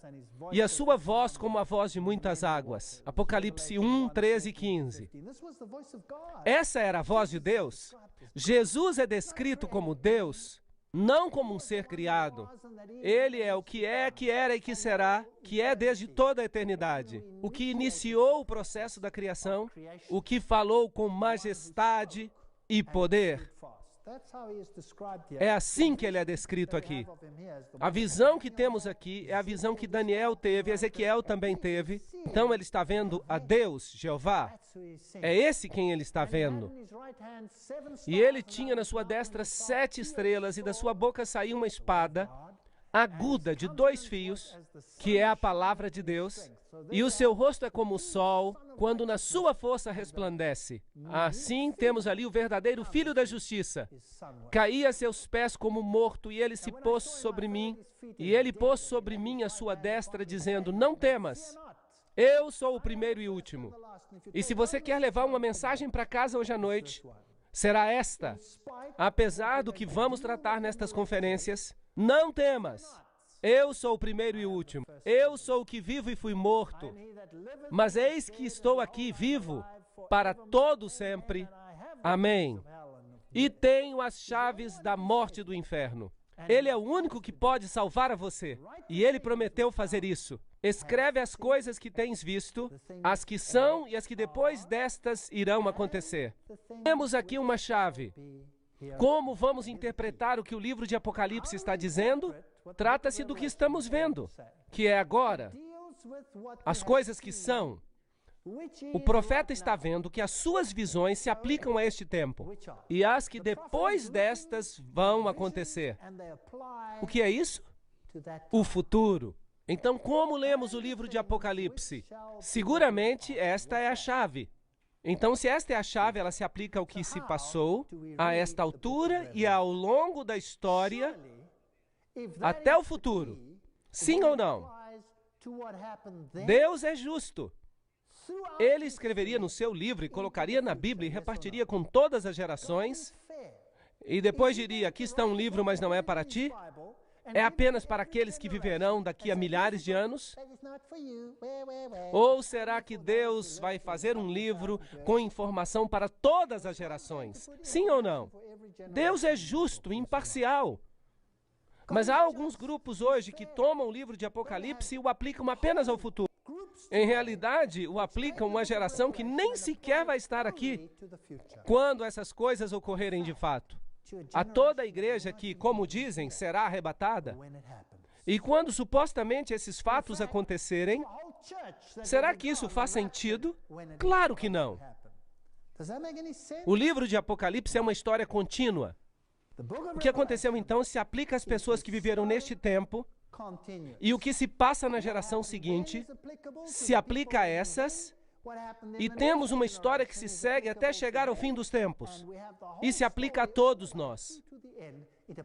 E a sua voz como a voz de muitas águas. Apocalipse 1, 13 e 15. Essa era a voz de Deus. Jesus é descrito como Deus, não como um ser criado. Ele é o que é, que era e que será, que é desde toda a eternidade. O que iniciou o processo da criação, o que falou com majestade e poder. É assim que ele é descrito aqui. A visão que temos aqui é a visão que Daniel teve, Ezequiel também teve. Então ele está vendo a Deus, Jeová. É esse quem ele está vendo. E ele tinha na sua destra 7 estrelas, e da sua boca saía uma espada aguda de 2 fios, que é a palavra de Deus, e o seu rosto é como o sol, quando na sua força resplandece. Assim temos ali o verdadeiro Filho da Justiça. Caía a seus pés como morto, e ele se pôs sobre mim, e ele pôs sobre mim a sua destra, dizendo: não temas, eu sou o primeiro e último. E se você quer levar uma mensagem para casa hoje à noite, será esta: apesar do que vamos tratar nestas conferências, não temas, eu sou o primeiro e último. Eu sou o que vivo e fui morto, mas eis que estou aqui vivo para todo sempre. Amém. E tenho as chaves da morte e do inferno. Ele é o único que pode salvar a você, e ele prometeu fazer isso. Escreve as coisas que tens visto, as que são e as que depois destas irão acontecer. Temos aqui uma chave. Como vamos interpretar o que o livro de Apocalipse está dizendo? Trata-se do que estamos vendo, que é agora. As coisas que são. O profeta está vendo que as suas visões se aplicam a este tempo, e as que depois destas vão acontecer. O que é isso? O futuro. Então, como lemos o livro de Apocalipse? Seguramente esta é a chave. Então, se esta é a chave, ela se aplica ao que se passou, a esta altura e ao longo da história, até o futuro. Sim ou não? Deus é justo. Ele escreveria no seu livro e colocaria na Bíblia e repartiria com todas as gerações, e depois diria: aqui está um livro, mas não é para ti. É apenas para aqueles que viverão daqui a milhares de anos? Ou será que Deus vai fazer um livro com informação para todas as gerações? Sim ou não? Deus é justo e imparcial. Mas há alguns grupos hoje que tomam o livro de Apocalipse e o aplicam apenas ao futuro. Em realidade, o aplicam a uma geração que nem sequer vai estar aqui quando essas coisas ocorrerem de fato. A toda a igreja que, como dizem, será arrebatada. E quando supostamente esses fatos acontecerem, será que isso faz sentido? Claro que não. O livro de Apocalipse é uma história contínua. O que aconteceu então se aplica às pessoas que viveram neste tempo, e o que se passa na geração seguinte se aplica a essas. E temos uma história que se segue até chegar ao fim dos tempos. E se aplica a todos nós.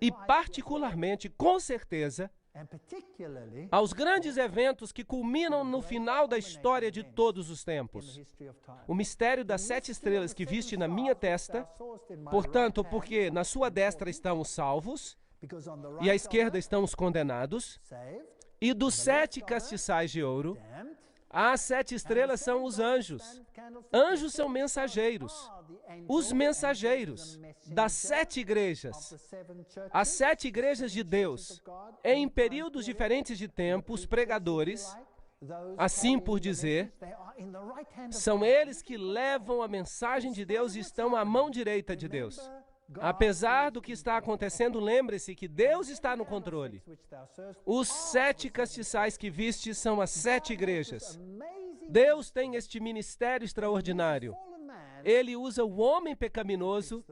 E particularmente, com certeza, aos grandes eventos que culminam no final da história de todos os tempos. O mistério das 7 estrelas que viste na minha testa, portanto, porque na sua destra estão os salvos, e à esquerda estão os condenados, e dos 7 castiçais de ouro, As 7 estrelas são os anjos. Anjos são mensageiros. Os mensageiros das 7 igrejas. As 7 igrejas de Deus. Em períodos diferentes de tempo, os pregadores, assim por dizer, são eles que levam a mensagem de Deus e estão à mão direita de Deus. Apesar do que está acontecendo, lembre-se que Deus está no controle. Os 7 castiçais que viste são as 7 igrejas. Deus tem este ministério extraordinário. Ele usa o homem pecaminoso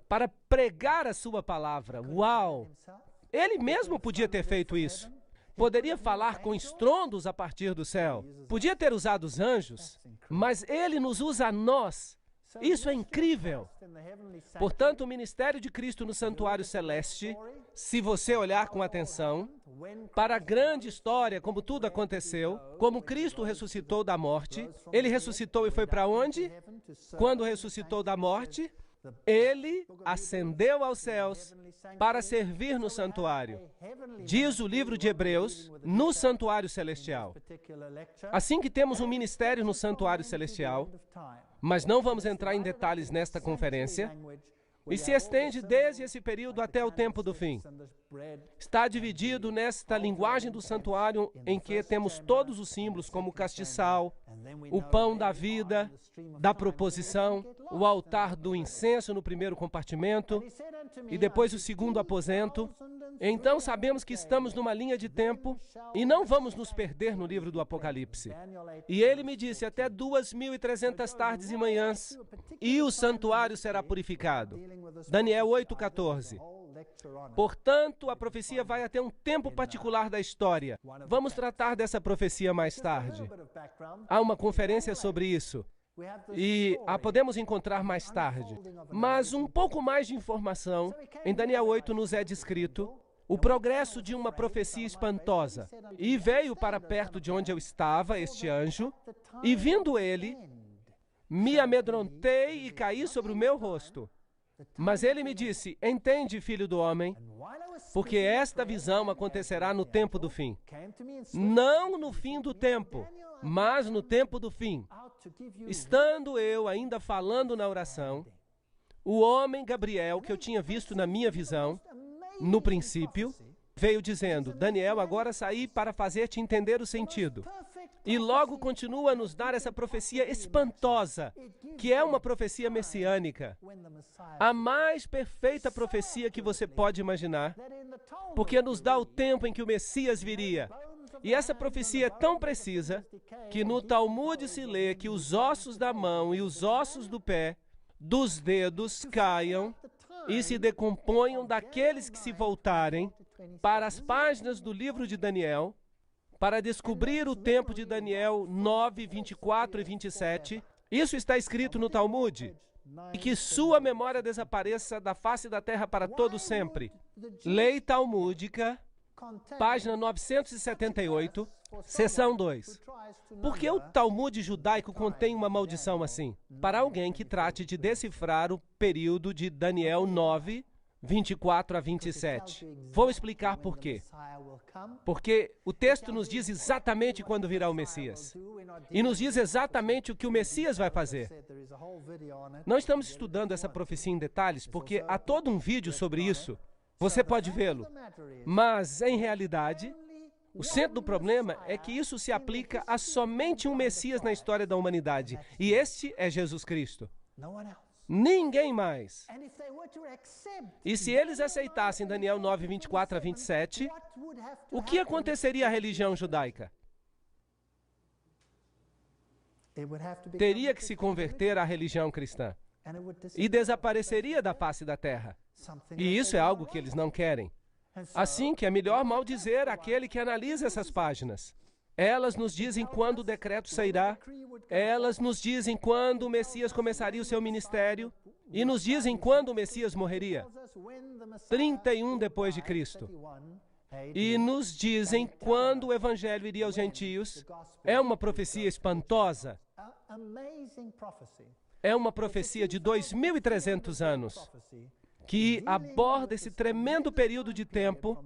para pregar a sua palavra. Uau! Ele mesmo podia ter feito isso. Poderia falar com estrondos a partir do céu. Podia ter usado os anjos, mas ele nos usa a nós. Isso é incrível. Portanto, o ministério de Cristo no santuário celeste, se você olhar com atenção, para a grande história, como tudo aconteceu, como Cristo ressuscitou da morte, ele ressuscitou e foi para onde? Quando ressuscitou da morte, ele ascendeu aos céus para servir no santuário. Diz o livro de Hebreus, no santuário celestial. Assim que temos um ministério no santuário celestial, mas não vamos entrar em detalhes nesta conferência, e se estende desde esse período até o tempo do fim. Está dividido nesta linguagem do santuário em que temos todos os símbolos, como o castiçal, o pão da vida, da proposição, o altar do incenso no primeiro compartimento e depois o segundo aposento. Então sabemos que estamos numa linha de tempo e não vamos nos perder no livro do Apocalipse. E ele me disse, até 2.300 tardes e manhãs, e o santuário será purificado. Daniel 8,14. Portanto, a profecia vai até um tempo particular da história. Vamos tratar dessa profecia mais tarde. Há uma conferência sobre isso. E a podemos encontrar mais tarde. Mas um pouco mais de informação, em Daniel 8 nos é descrito o progresso de uma profecia espantosa. E veio para perto de onde eu estava, este anjo, e vindo ele, me amedrontei e caí sobre o meu rosto. Mas ele me disse, entende, filho do homem, porque esta visão acontecerá no tempo do fim. Não no fim do tempo, mas no tempo do fim. Estando eu ainda falando na oração, o homem Gabriel, que eu tinha visto na minha visão, no princípio, veio dizendo, Daniel, agora saí para fazer-te entender o sentido. E logo continua a nos dar essa profecia espantosa, que é uma profecia messiânica. A mais perfeita profecia que você pode imaginar, porque nos dá o tempo em que o Messias viria. E essa profecia é tão precisa que no Talmud se lê que os ossos da mão e os ossos do pé, dos dedos, caiam e se decomponham daqueles que se voltarem para as páginas do livro de Daniel, para descobrir o tempo de Daniel 9, 24 e 27. Isso está escrito no Talmud. E que sua memória desapareça da face da terra para todo sempre. Lei Talmúdica, página 978, seção 2. Por que o Talmud judaico contém uma maldição assim? Para alguém que trate de decifrar o período de Daniel 9, 24 a 27. Vou explicar por quê. Porque o texto nos diz exatamente quando virá o Messias. E nos diz exatamente o que o Messias vai fazer. Não estamos estudando essa profecia em detalhes, porque há todo um vídeo sobre isso. Você pode vê-lo. Mas, em realidade, o centro do problema é que isso se aplica a somente um Messias na história da humanidade. E este é Jesus Cristo. Ninguém mais. E se eles aceitassem Daniel 9, 24 a 27, o que aconteceria à religião judaica? Teria que se converter à religião cristã. E desapareceria da face da terra. E isso é algo que eles não querem. Assim que é melhor maldizer aquele que analisa essas páginas. Elas nos dizem quando o decreto sairá, elas nos dizem quando o Messias começaria o seu ministério, e nos dizem quando o Messias morreria. 31 depois de Cristo. E nos dizem quando o Evangelho iria aos gentios. É uma profecia espantosa. É uma profecia de 2.300 anos, que aborda esse tremendo período de tempo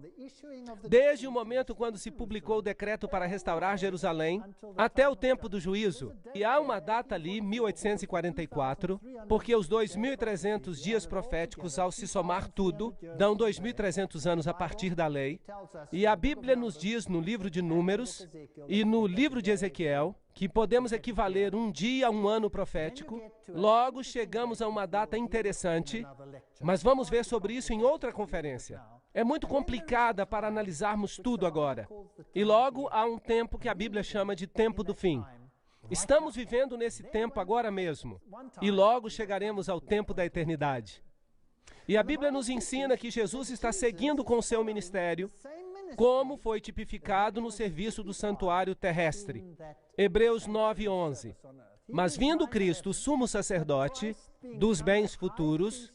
desde o momento quando se publicou o decreto para restaurar Jerusalém até o tempo do juízo. E há uma data ali, 1844, porque os 2.300 dias proféticos, ao se somar tudo, dão 2.300 anos a partir da lei. E a Bíblia nos diz no livro de Números e no livro de Ezequiel que podemos equivaler um dia a um ano profético. Logo, chegamos a uma data interessante, mas vamos ver sobre isso em outra conferência. É muito complicada para analisarmos tudo agora. E logo há um tempo que a Bíblia chama de tempo do fim. Estamos vivendo nesse tempo agora mesmo, e logo chegaremos ao tempo da eternidade. E a Bíblia nos ensina que Jesus está seguindo com o seu ministério, como foi tipificado no serviço do santuário terrestre. Hebreus 9:11. Mas vindo Cristo, o sumo sacerdote dos bens futuros,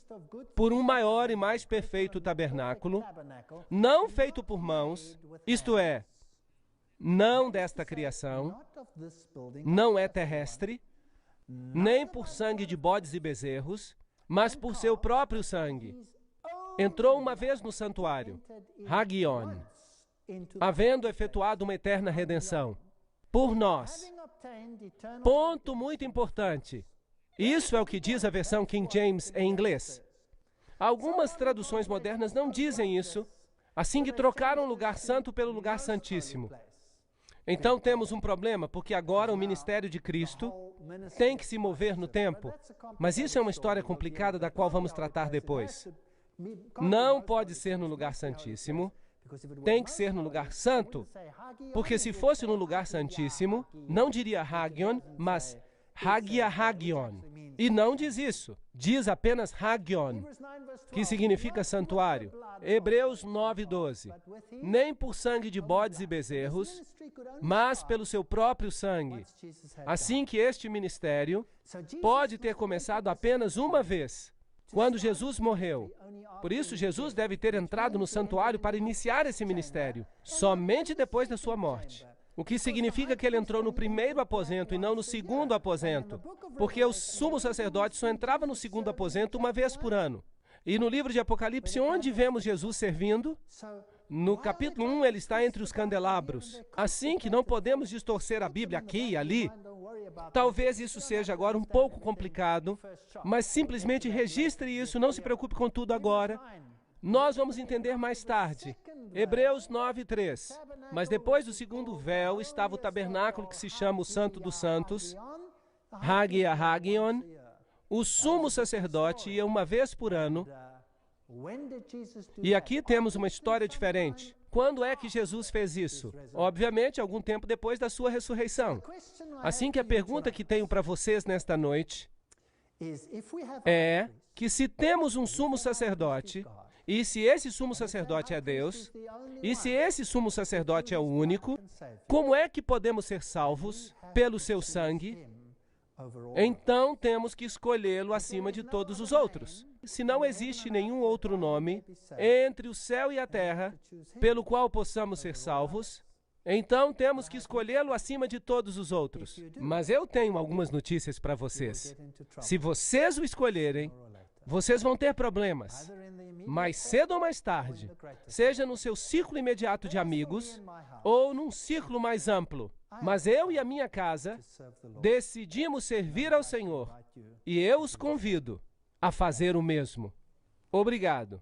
por um maior e mais perfeito tabernáculo, não feito por mãos, isto é, não desta criação, não é terrestre, nem por sangue de bodes e bezerros, mas por seu próprio sangue. Entrou uma vez no santuário, Hagion, havendo efetuado uma eterna redenção por nós. Ponto muito importante. Isso é o que diz a versão King James em inglês. Algumas traduções modernas não dizem isso, assim que trocaram o lugar santo pelo lugar santíssimo. Então temos um problema, porque agora o ministério de Cristo tem que se mover no tempo. Mas isso é uma história complicada da qual vamos tratar depois. Não pode ser no lugar santíssimo, tem que ser no lugar santo, porque se fosse no lugar santíssimo, não diria Hagion, mas Hagia Hagion. E não diz isso, diz apenas Hagion, que significa santuário. Hebreus 9:12. Nem por sangue de bodes e bezerros, mas pelo seu próprio sangue. Assim que este ministério pode ter começado apenas uma vez, quando Jesus morreu. Por isso, Jesus deve ter entrado no santuário para iniciar esse ministério, somente depois da sua morte. O que significa que ele entrou no primeiro aposento e não no segundo aposento, porque o sumo sacerdote só entrava no segundo aposento uma vez por ano. E no livro de Apocalipse, onde vemos Jesus servindo? No capítulo 1, ele está entre os candelabros. Assim que não podemos distorcer a Bíblia aqui e ali. Talvez isso seja agora um pouco complicado, mas simplesmente registre isso, não se preocupe com tudo agora. Nós vamos entender mais tarde. Hebreus 9:3. Mas depois do segundo véu estava o tabernáculo que se chama o Santo dos Santos, Hagia Hagion. O sumo sacerdote ia uma vez por ano. E aqui temos uma história diferente. Quando é que Jesus fez isso? Obviamente, algum tempo depois da sua ressurreição. Assim que a pergunta que tenho para vocês nesta noite é que se temos um sumo sacerdote, e se esse sumo sacerdote é Deus, e se esse sumo sacerdote é o único, como é que podemos ser salvos pelo seu sangue? Então temos que escolhê-lo acima de todos os outros. Se não existe nenhum outro nome entre o céu e a terra pelo qual possamos ser salvos, então temos que escolhê-lo acima de todos os outros. Mas eu tenho algumas notícias para vocês. Se vocês o escolherem, vocês vão ter problemas. Mais cedo ou mais tarde, seja no seu círculo imediato de amigos ou num círculo mais amplo. Mas eu e a minha casa decidimos servir ao Senhor e eu os convido a fazer o mesmo. Obrigado.